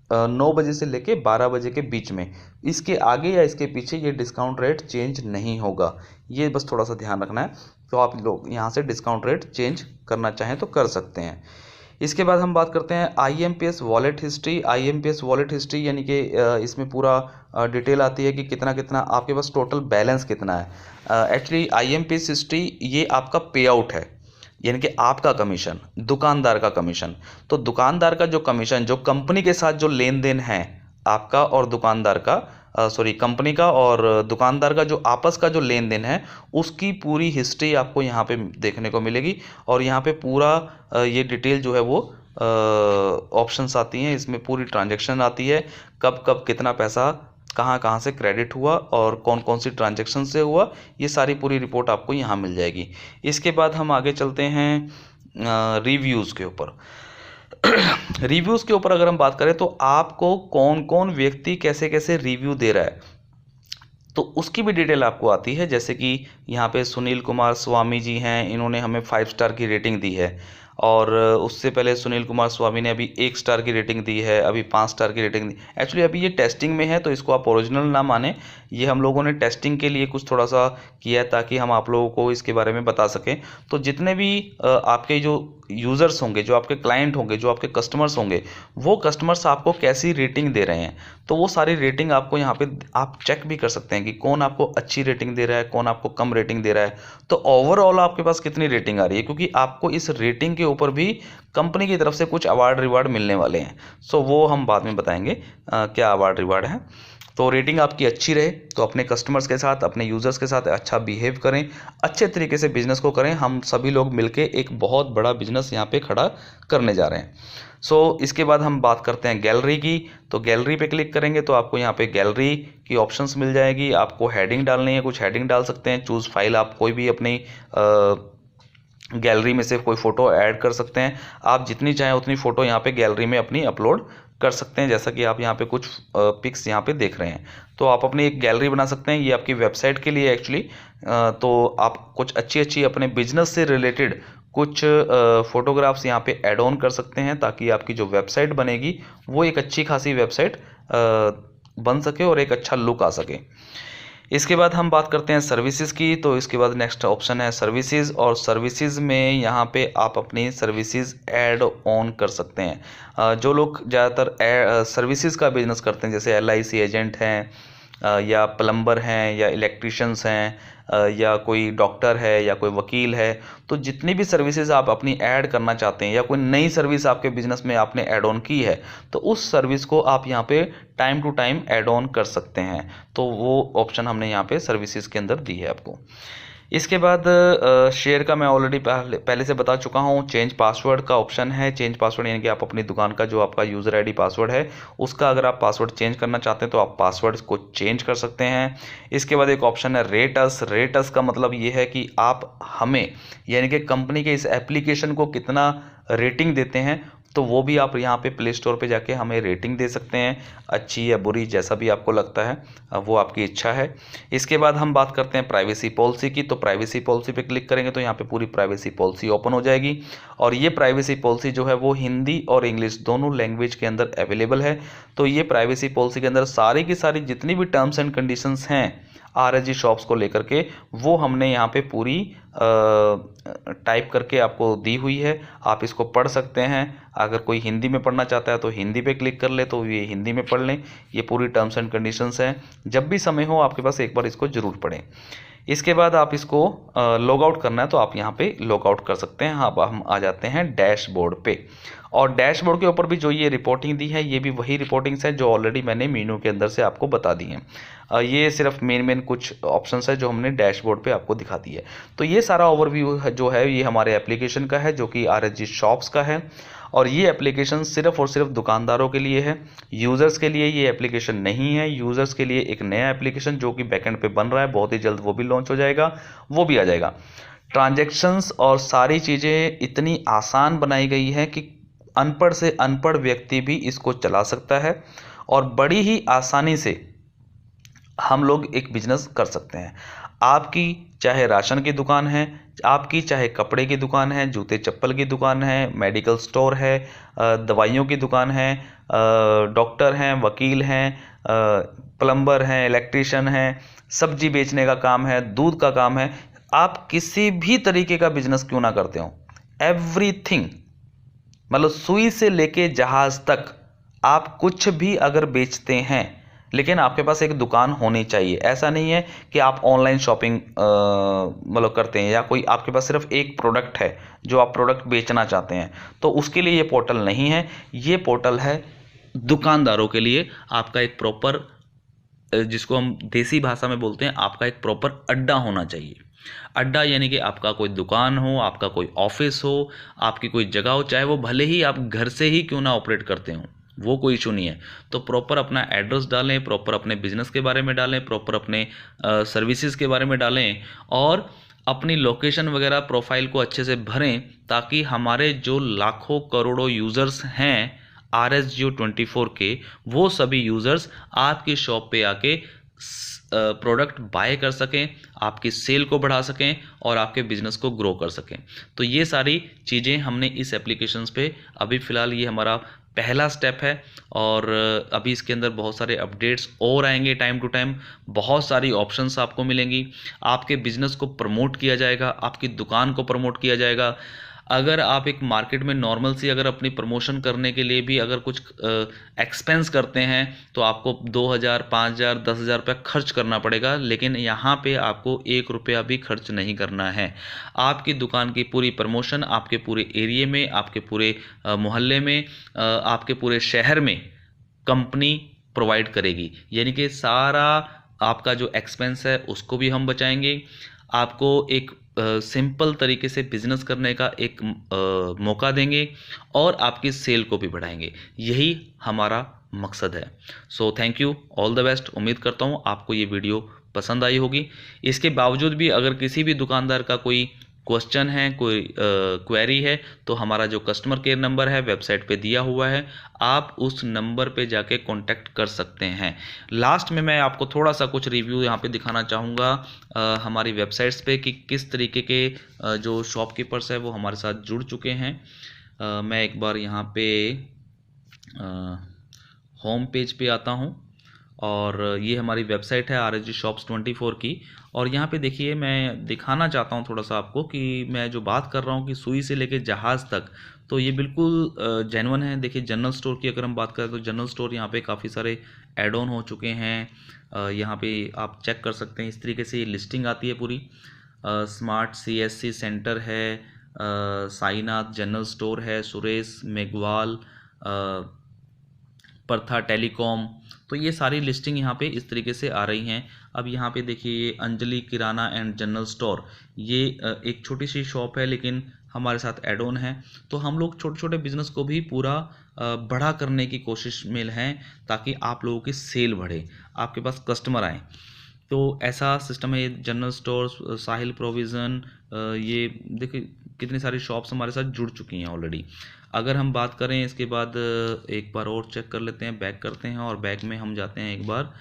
Speaker 2: 9 बजे से लेके 12 बजे के बीच में। इसके आगे या इसके पीछे ये डिस्काउंट रेट चेंज नहीं होगा, ये बस थोड़ा सा ध्यान रखना है। तो आप लोग यहाँ से डिस्काउंट रेट चेंज करना चाहें तो कर सकते हैं। इसके बाद हम बात करते हैं IMPS wallet history. IMPS wallet history यानी कि इसमें पूरा डिटेल आती है कि कितना कितना आपके पास टोटल बैलेंस कितना है। एक्चुअली IMPS हिस्ट्री ये आपका पे आउट है, यानी कि आपका कमीशन, दुकानदार का कमीशन। तो दुकानदार का जो कमीशन, जो कंपनी के साथ जो लेन देन है आपका और दुकानदार का, कंपनी का और दुकानदार का जो आपस का जो लेन देन है, उसकी पूरी हिस्ट्री आपको यहाँ पे देखने को मिलेगी। और यहाँ पे पूरा ये डिटेल जो है वो ऑप्शंस आती हैं, इसमें पूरी ट्रांजैक्शन आती है, कब कब कितना पैसा कहाँ कहाँ से क्रेडिट हुआ और कौन कौन सी ट्रांजैक्शन से हुआ, ये सारी पूरी रिपोर्ट आपको यहाँ मिल जाएगी। इसके बाद हम आगे चलते हैं रिव्यूज़ के ऊपर। रिव्यूज़ के ऊपर अगर हम बात करें तो आपको कौन कौन व्यक्ति कैसे कैसे रिव्यू दे रहा है, तो उसकी भी डिटेल आपको आती है। जैसे कि यहाँ पे सुनील कुमार स्वामी जी हैं, इन्होंने हमें 5 स्टार की रेटिंग दी है। और उससे पहले सुनील कुमार स्वामी ने अभी 1 स्टार की रेटिंग दी है, अभी 5 स्टार की रेटिंग दी। एक्चुअली अभी ये टेस्टिंग में है, तो इसको आप ओरिजिनल ना माने, ये हम लोगों ने टेस्टिंग के लिए कुछ थोड़ा सा किया है ताकि हम आप लोगों को इसके बारे में बता सकें। तो जितने भी आपके जो यूज़र्स होंगे, जो आपके क्लाइंट होंगे, जो आपके कस्टमर्स होंगे, वो कस्टमर्स आपको कैसी रेटिंग दे रहे हैं, तो वो सारी रेटिंग आपको यहाँ पे आप चेक भी कर सकते हैं कि कौन आपको अच्छी रेटिंग दे रहा है, कौन आपको कम रेटिंग दे रहा है। तो ओवरऑल आपके पास कितनी रेटिंग आ रही है, क्योंकि आपको इस रेटिंग के ऊपर भी कंपनी की तरफ से कुछ अवार्ड रिवार्ड मिलने वाले हैं। सो वो हम बाद में बताएंगे क्या अवार्ड रिवार्ड है। तो रेटिंग आपकी अच्छी रहे तो अपने कस्टमर्स के साथ, अपने यूज़र्स के साथ अच्छा बिहेव करें, अच्छे तरीके से बिजनेस को करें। हम सभी लोग मिलके एक बहुत बड़ा बिजनेस यहाँ पे खड़ा करने जा रहे हैं। इसके बाद हम बात करते हैं गैलरी की। तो गैलरी पे क्लिक करेंगे तो आपको यहाँ पे गैलरी की ऑप्शंस मिल जाएगी। आपको हेडिंग डालनी है, कुछ हेडिंग डाल सकते हैं। चूज़ फाइल, आप कोई भी अपनी गैलरी में से कोई फ़ोटो ऐड कर सकते हैं। आप जितनी चाहें उतनी फ़ोटो यहाँ पे गैलरी में अपनी अपलोड कर सकते हैं। जैसा कि आप यहाँ पे कुछ पिक्स यहाँ पे देख रहे हैं, तो आप अपनी एक गैलरी बना सकते हैं। ये आपकी वेबसाइट के लिए एक्चुअली, तो आप कुछ अच्छी अच्छी अपने बिजनेस से रिलेटेड कुछ फ़ोटोग्राफ्स यहाँ पे ऐड ऑन कर सकते हैं, ताकि आपकी जो वेबसाइट बनेगी वो एक अच्छी खासी वेबसाइट बन सके और एक अच्छा लुक आ सके। इसके बाद हम बात करते हैं सर्विसेज की। तो इसके बाद नेक्स्ट ऑप्शन है सर्विसेज, और सर्विसेज में यहाँ पे आप अपनी सर्विसेज ऐड ऑन कर सकते हैं। जो लोग ज़्यादातर सर्विसेज का बिजनेस करते हैं, जैसे LIC एजेंट हैं, या प्लम्बर हैं, या इलेक्ट्रिशियंस हैं, या कोई डॉक्टर है, या कोई वकील है, तो जितनी भी सर्विसेज आप अपनी ऐड करना चाहते हैं, या कोई नई सर्विस आपके बिजनेस में आपने ऐड ऑन की है, तो उस सर्विस को आप यहाँ पे time to time add on कर सकते हैं। तो वो ऑप्शन हमने यहाँ पे सर्विसेज के अंदर दी है आपको। इसके बाद शेयर का मैं ऑलरेडी पहले से बता चुका हूँ। चेंज पासवर्ड का ऑप्शन है। चेंज पासवर्ड यानी कि आप अपनी दुकान का जो आपका यूज़र आईडी पासवर्ड है उसका अगर आप पासवर्ड चेंज करना चाहते हैं तो आप पासवर्ड को चेंज कर सकते हैं। इसके बाद एक ऑप्शन है रेट अस। रेट अस का मतलब ये है कि आप हमें यानी कि कंपनी के इस एप्लीकेशन को कितना रेटिंग देते हैं, तो वो भी आप यहाँ पे प्ले स्टोर पे जाके हमें रेटिंग दे सकते हैं, अच्छी या बुरी जैसा भी आपको लगता है, वो आपकी इच्छा है। इसके बाद हम बात करते हैं प्राइवेसी पॉलिसी की। तो प्राइवेसी पॉलिसी पे क्लिक करेंगे तो यहाँ पे पूरी प्राइवेसी पॉलिसी ओपन हो जाएगी और ये प्राइवेसी पॉलिसी जो है वो हिंदी और इंग्लिश दोनों लैंग्वेज के अंदर अवेलेबल है। तो ये प्राइवेसी पॉलिसी के अंदर सारी की सारी जितनी भी टर्म्स एंड कंडीशंस हैं RSG शॉप्स को लेकर के, वो हमने यहाँ पे पूरी टाइप करके आपको दी हुई है। आप इसको पढ़ सकते हैं। अगर कोई हिंदी में पढ़ना चाहता है तो हिंदी पे क्लिक कर ले तो ये हिंदी में पढ़ लें। ये पूरी टर्म्स एंड कंडीशंस हैं। जब भी समय हो आपके पास एक बार इसको ज़रूर पढ़ें। इसके बाद आप इसको लॉग आउट करना है तो आप यहाँ पे लॉग आउट कर सकते हैं। हाँ, अब हम आ जाते हैं डैशबोर्ड पे। और डैशबोर्ड के ऊपर भी जो ये रिपोर्टिंग दी है ये भी वही रिपोर्टिंग्स है जो ऑलरेडी मैंने मेनू के अंदर से आपको बता दी हैं। ये सिर्फ मेन कुछ ऑप्शंस है जो हमने डैशबोर्ड पे आपको दिखा दी है। तो ये सारा ओवरव्यू जो है ये हमारे एप्लीकेशन का है जो कि RSG शॉप्स का है। और ये एप्लीकेशन सिर्फ और सिर्फ दुकानदारों के लिए है, यूज़र्स के लिए ये एप्लीकेशन नहीं है। यूज़र्स के लिए एक नया एप्लीकेशन जो कि बैकएंड पे बन रहा है, बहुत ही जल्द वो भी लॉन्च हो जाएगा, वो भी आ जाएगा। ट्रांजैक्शंस और सारी चीज़ें इतनी आसान बनाई गई है कि अनपढ़ से अनपढ़ व्यक्ति भी इसको चला सकता है और बड़ी ही आसानी से हम लोग एक बिजनेस कर सकते हैं। आपकी चाहे राशन की दुकान है, आपकी चाहे कपड़े की दुकान है, जूते चप्पल की दुकान है, मेडिकल स्टोर है, दवाइयों की दुकान है, डॉक्टर हैं, वकील हैं, प्लम्बर हैं, इलेक्ट्रिशियन हैं, सब्जी बेचने का काम है, दूध का काम है, आप किसी भी तरीके का बिजनेस क्यों ना करते हो, एवरीथिंग, मतलब सुई से लेके जहाज तक आप कुछ भी अगर बेचते हैं, लेकिन आपके पास एक दुकान होनी चाहिए। ऐसा नहीं है कि आप ऑनलाइन शॉपिंग मतलब करते हैं या कोई आपके पास सिर्फ एक प्रोडक्ट है जो आप प्रोडक्ट बेचना चाहते हैं, तो उसके लिए ये पोर्टल नहीं है। ये पोर्टल है दुकानदारों के लिए। आपका एक प्रॉपर, जिसको हम देसी भाषा में बोलते हैं, आपका एक प्रॉपर अड्डा होना चाहिए। अड्डा यानी कि आपका कोई दुकान हो, आपका कोई ऑफिस हो, आपकी कोई जगह हो, चाहे वो भले ही आप घर से ही क्यों ना ऑपरेट करते हो, वो कोई इशू नहीं है। तो प्रॉपर अपना एड्रेस डालें, प्रॉपर अपने बिजनेस के बारे में डालें, प्रॉपर अपने सर्विसेज के बारे में डालें और अपनी लोकेशन वगैरह प्रोफाइल को अच्छे से भरें, ताकि हमारे जो लाखों करोड़ों यूज़र्स हैं RSGO24 के, वो सभी यूज़र्स आपकी शॉप पे आके प्रोडक्ट बाय कर सकें, आपकी सेल को बढ़ा सकें और आपके बिजनेस को ग्रो कर सकें। तो ये सारी चीज़ें हमने इस एप्लीकेशंस पे, अभी फ़िलहाल ये हमारा पहला स्टेप है और अभी इसके अंदर बहुत सारे अपडेट्स और आएंगे टाइम टू टाइम। बहुत सारी ऑप्शंस आपको मिलेंगी, आपके बिजनेस को प्रमोट किया जाएगा, आपकी दुकान को प्रमोट किया जाएगा। अगर आप एक मार्केट में नॉर्मल सी अगर अपनी प्रमोशन करने के लिए भी अगर कुछ एक्सपेंस करते हैं तो आपको 2000, 5000, 10,000 रुपये खर्च करना पड़ेगा, लेकिन यहाँ पे आपको 1 रुपया भी खर्च नहीं करना है। आपकी दुकान की पूरी प्रमोशन आपके पूरे एरिया में, आपके पूरे मोहल्ले में, आपके पूरे शहर में कंपनी प्रोवाइड करेगी। यानी कि सारा आपका जो एक्सपेंस है उसको भी हम बचाएंगे, आपको एक सिंपल तरीके से बिजनेस करने का एक मौका देंगे और आपकी सेल को भी बढ़ाएंगे। यही हमारा मकसद है। सो thank you, all the best. उम्मीद करता हूँ आपको ये वीडियो पसंद आई होगी। इसके बावजूद भी अगर किसी भी दुकानदार का कोई क्वेश्चन है, कोई क्वेरी है, तो हमारा जो कस्टमर केयर नंबर है वेबसाइट पे दिया हुआ है, आप उस नंबर पे जाके कांटेक्ट कर सकते हैं। लास्ट में मैं आपको थोड़ा सा कुछ रिव्यू यहाँ पे दिखाना चाहूँगा हमारी वेबसाइट्स पे कि किस तरीके के जो शॉपकीपर्स है वो हमारे साथ जुड़ चुके हैं। मैं एक बार यहाँ पे होम पेज पे आता हूँ और ये हमारी वेबसाइट है RSG शॉप्स 24 की। और यहाँ पे देखिए, मैं दिखाना चाहता हूँ थोड़ा सा आपको कि मैं जो बात कर रहा हूँ कि सुई से लेके जहाज़ तक, तो ये बिल्कुल जेन्युइन है। देखिए, जनरल स्टोर की अगर हम बात करें तो जनरल स्टोर यहाँ पे काफ़ी सारे ऐड ऑन हो चुके हैं। यहाँ पे आप चेक कर सकते हैं, इस तरीके से ये लिस्टिंग आती है पूरी। स्मार्ट CSC सेंटर है, साईनाथ जनरल स्टोर है, सुरेश मेघवाल परथा टेलीकॉम, तो ये सारी लिस्टिंग यहाँ पे इस तरीके से आ रही हैं। अब यहाँ पे देखिए ये अंजलि किराना एंड जनरल स्टोर, ये एक छोटी सी शॉप है लेकिन हमारे साथ एड ऑन है। तो हम लोग छोटे छोटे बिजनेस को भी पूरा बड़ा करने की कोशिश में हैं ताकि आप लोगों की सेल बढ़े, आपके पास कस्टमर आए। तो ऐसा सिस्टम है। ये जनरल स्टोर, साहिल प्रोविज़न, ये देखिए कितनी सारी शॉप्स हमारे साथ जुड़ चुकी हैं ऑलरेडी। अगर हम बात करें इसके बाद एक बार और चेक कर लेते हैं, बैक करते हैं और बैक में हम जाते हैं एक बार।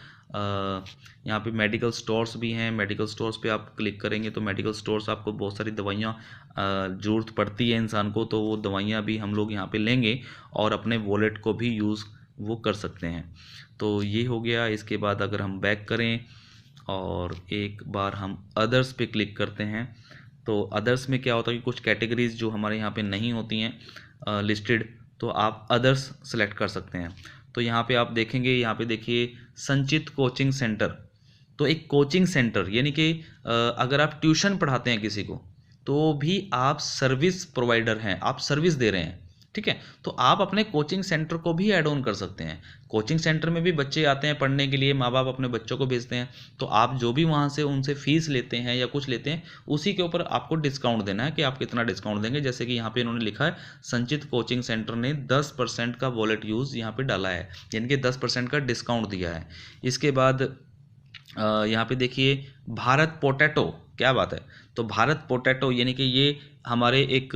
Speaker 2: यहाँ पे मेडिकल स्टोर्स भी हैं। मेडिकल स्टोर्स पे आप क्लिक करेंगे तो मेडिकल स्टोर्स आपको बहुत सारी दवाइयाँ ज़रूरत पड़ती है इंसान को, तो वो दवाइयाँ भी हम लोग यहाँ पे लेंगे और अपने वॉलेट को भी यूज़ वो कर सकते हैं। तो ये हो गया। इसके बाद अगर हम बैक करें और एक बार हम अदर्स पे क्लिक करते हैं तो अदर्स में क्या होता है कि कुछ कैटेगरीज जो हमारे यहाँ पे नहीं होती हैं लिस्टेड, तो आप अदर्स सेलेक्ट कर सकते हैं। तो यहाँ पे आप देखेंगे, यहाँ पे देखिए संचित कोचिंग सेंटर। तो एक कोचिंग सेंटर यानी कि अगर आप ट्यूशन पढ़ाते हैं किसी को तो भी आप सर्विस प्रोवाइडर हैं, आप सर्विस दे रहे हैं, ठीक है। तो आप अपने कोचिंग सेंटर को भी ऐड ऑन कर सकते हैं। कोचिंग सेंटर में भी बच्चे आते हैं पढ़ने के लिए, माँ बाप अपने बच्चों को भेजते हैं, तो आप जो भी वहाँ से उनसे फीस लेते हैं या कुछ लेते हैं उसी के ऊपर आपको डिस्काउंट देना है कि आप कितना डिस्काउंट देंगे। जैसे कि यहाँ पे इन्होंने लिखा है संचित कोचिंग सेंटर ने 10% का वॉलेट यूज़ यहाँ पे डाला है, यानी कि 10% का डिस्काउंट दिया है। इसके बाद यहाँ पे देखिए भारत पोटैटो, क्या बात है। तो भारत पोटैटो यानी कि ये हमारे एक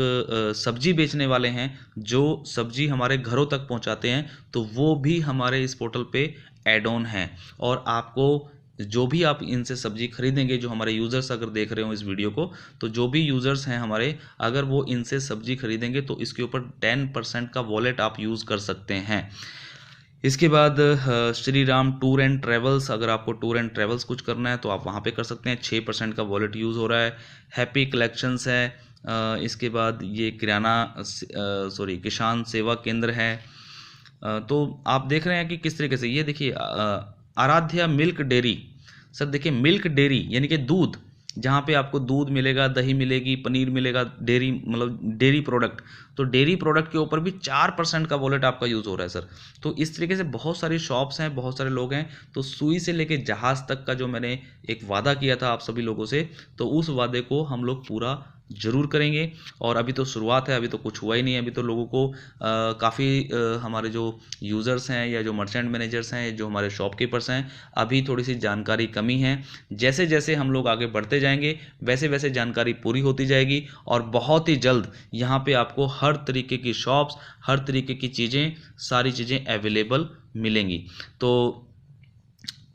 Speaker 2: सब्जी बेचने वाले हैं जो सब्जी हमारे घरों तक पहुंचाते हैं, तो वो भी हमारे इस पोर्टल पे ऐड ऑन हैं। और आपको जो भी आप इनसे सब्जी खरीदेंगे, जो हमारे यूज़र्स अगर देख रहे हो इस वीडियो को, तो जो भी यूज़र्स हैं हमारे, अगर वो इनसे सब्जी खरीदेंगे तो इसके ऊपर 10% का वॉलेट आप यूज़ कर सकते हैं। इसके बाद Shri Ram tour and travels, अगर आपको टूर एंड ट्रेवल्स कुछ करना है तो आप वहाँ पे कर सकते हैं, 6% का वॉलेट यूज़ हो रहा है। हैप्पी कलेक्शंस है। इसके बाद ये किसान सेवा केंद्र है। तो आप देख रहे हैं कि किस तरीके से, ये देखिए आराध्या मिल्क डेयरी। सर देखिए मिल्क डेयरी यानी कि दूध, जहाँ पे आपको दूध मिलेगा, दही मिलेगी, पनीर मिलेगा, डेयरी मतलब डेयरी प्रोडक्ट, तो डेयरी प्रोडक्ट के ऊपर भी 4% का वॉलेट आपका यूज़ हो रहा है सर। तो इस तरीके से बहुत सारी शॉप्स हैं, बहुत सारे लोग हैं। तो सुई से लेके जहाज़ तक का जो मैंने एक वादा किया था आप सभी लोगों से, तो उस वादे को हम लोग पूरा ज़रूर करेंगे। और अभी तो शुरुआत है, अभी तो कुछ हुआ ही नहीं है। अभी तो लोगों को काफ़ी हमारे जो यूज़र्स हैं या जो मर्चेंट मैनेजर्स हैं, जो हमारे शॉपकीपर्स हैं, अभी थोड़ी सी जानकारी कमी है। जैसे जैसे हम लोग आगे बढ़ते जाएंगे वैसे वैसे जानकारी पूरी होती जाएगी और बहुत ही जल्द यहाँ पे आपको हर तरीके की शॉप्स, हर तरीके की चीज़ें, सारी चीज़ें अवेलेबल मिलेंगी। तो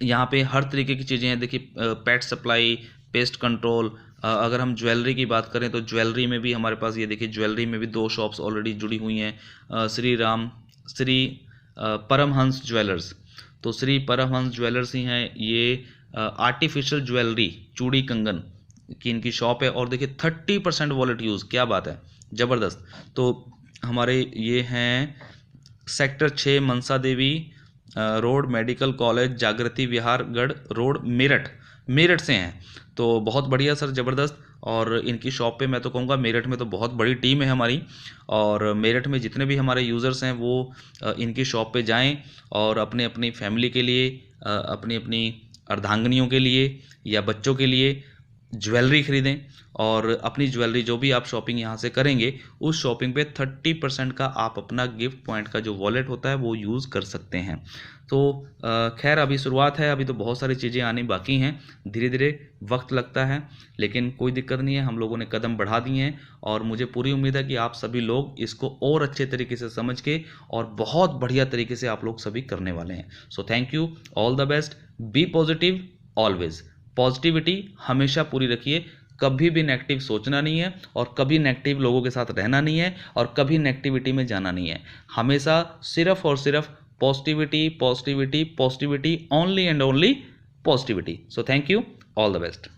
Speaker 2: यहाँ पे हर तरीके की चीज़ें हैं। देखिए पेट सप्लाई, पेस्ट कंट्रोल, अगर हम ज्वेलरी की बात करें तो ज्वेलरी में भी हमारे पास, ये देखिए ज्वेलरी में भी 2 शॉप्स ऑलरेडी जुड़ी हुई हैं। श्री परमहंस ज्वेलर्स, तो श्री परमहंस ज्वेलर्स ही हैं ये। आर्टिफिशियल ज्वेलरी, चूड़ी कंगन की इनकी शॉप है। और देखिए 30% वॉलेट यूज़, क्या बात है, ज़बरदस्त। तो हमारे ये हैं sector 6 Mansa Devi road, medical college, जागृति विहार गढ़ रोड, मेरठ से हैं। तो बहुत बढ़िया सर, ज़बरदस्त। और इनकी शॉप पे मैं तो कहूँगा मेरठ में तो बहुत बड़ी टीम है हमारी, और मेरठ में जितने भी हमारे यूज़र्स हैं वो इनकी शॉप पे जाएं और अपने अपनी फैमिली के लिए, अपनी अपनी अर्धांगिनियों के लिए या बच्चों के लिए ज्वेलरी खरीदें। और अपनी ज्वेलरी जो भी आप शॉपिंग यहाँ से करेंगे उस शॉपिंग पे 30% का आप अपना गिफ्ट पॉइंट का जो वॉलेट होता है वो यूज़ कर सकते हैं। तो खैर अभी शुरुआत है, अभी तो बहुत सारी चीज़ें आनी बाकी हैं, धीरे धीरे वक्त लगता है, लेकिन कोई दिक्कत नहीं है, हम लोगों ने कदम बढ़ा दिए हैं। और मुझे पूरी उम्मीद है कि आप सभी लोग इसको और अच्छे तरीके से समझ के और बहुत बढ़िया तरीके से आप लोग सभी करने वाले हैं। So thank you, all the best, be positive always. Positivity हमेशा पूरी रखिए, कभी भी नेगेटिव सोचना नहीं है और कभी नेगेटिव लोगों के साथ रहना नहीं है और कभी नेगेटिविटी में जाना नहीं है। हमेशा सिर्फ और सिर्फ positivity, positivity, positivity, only and only positivity. So thank you, all the best.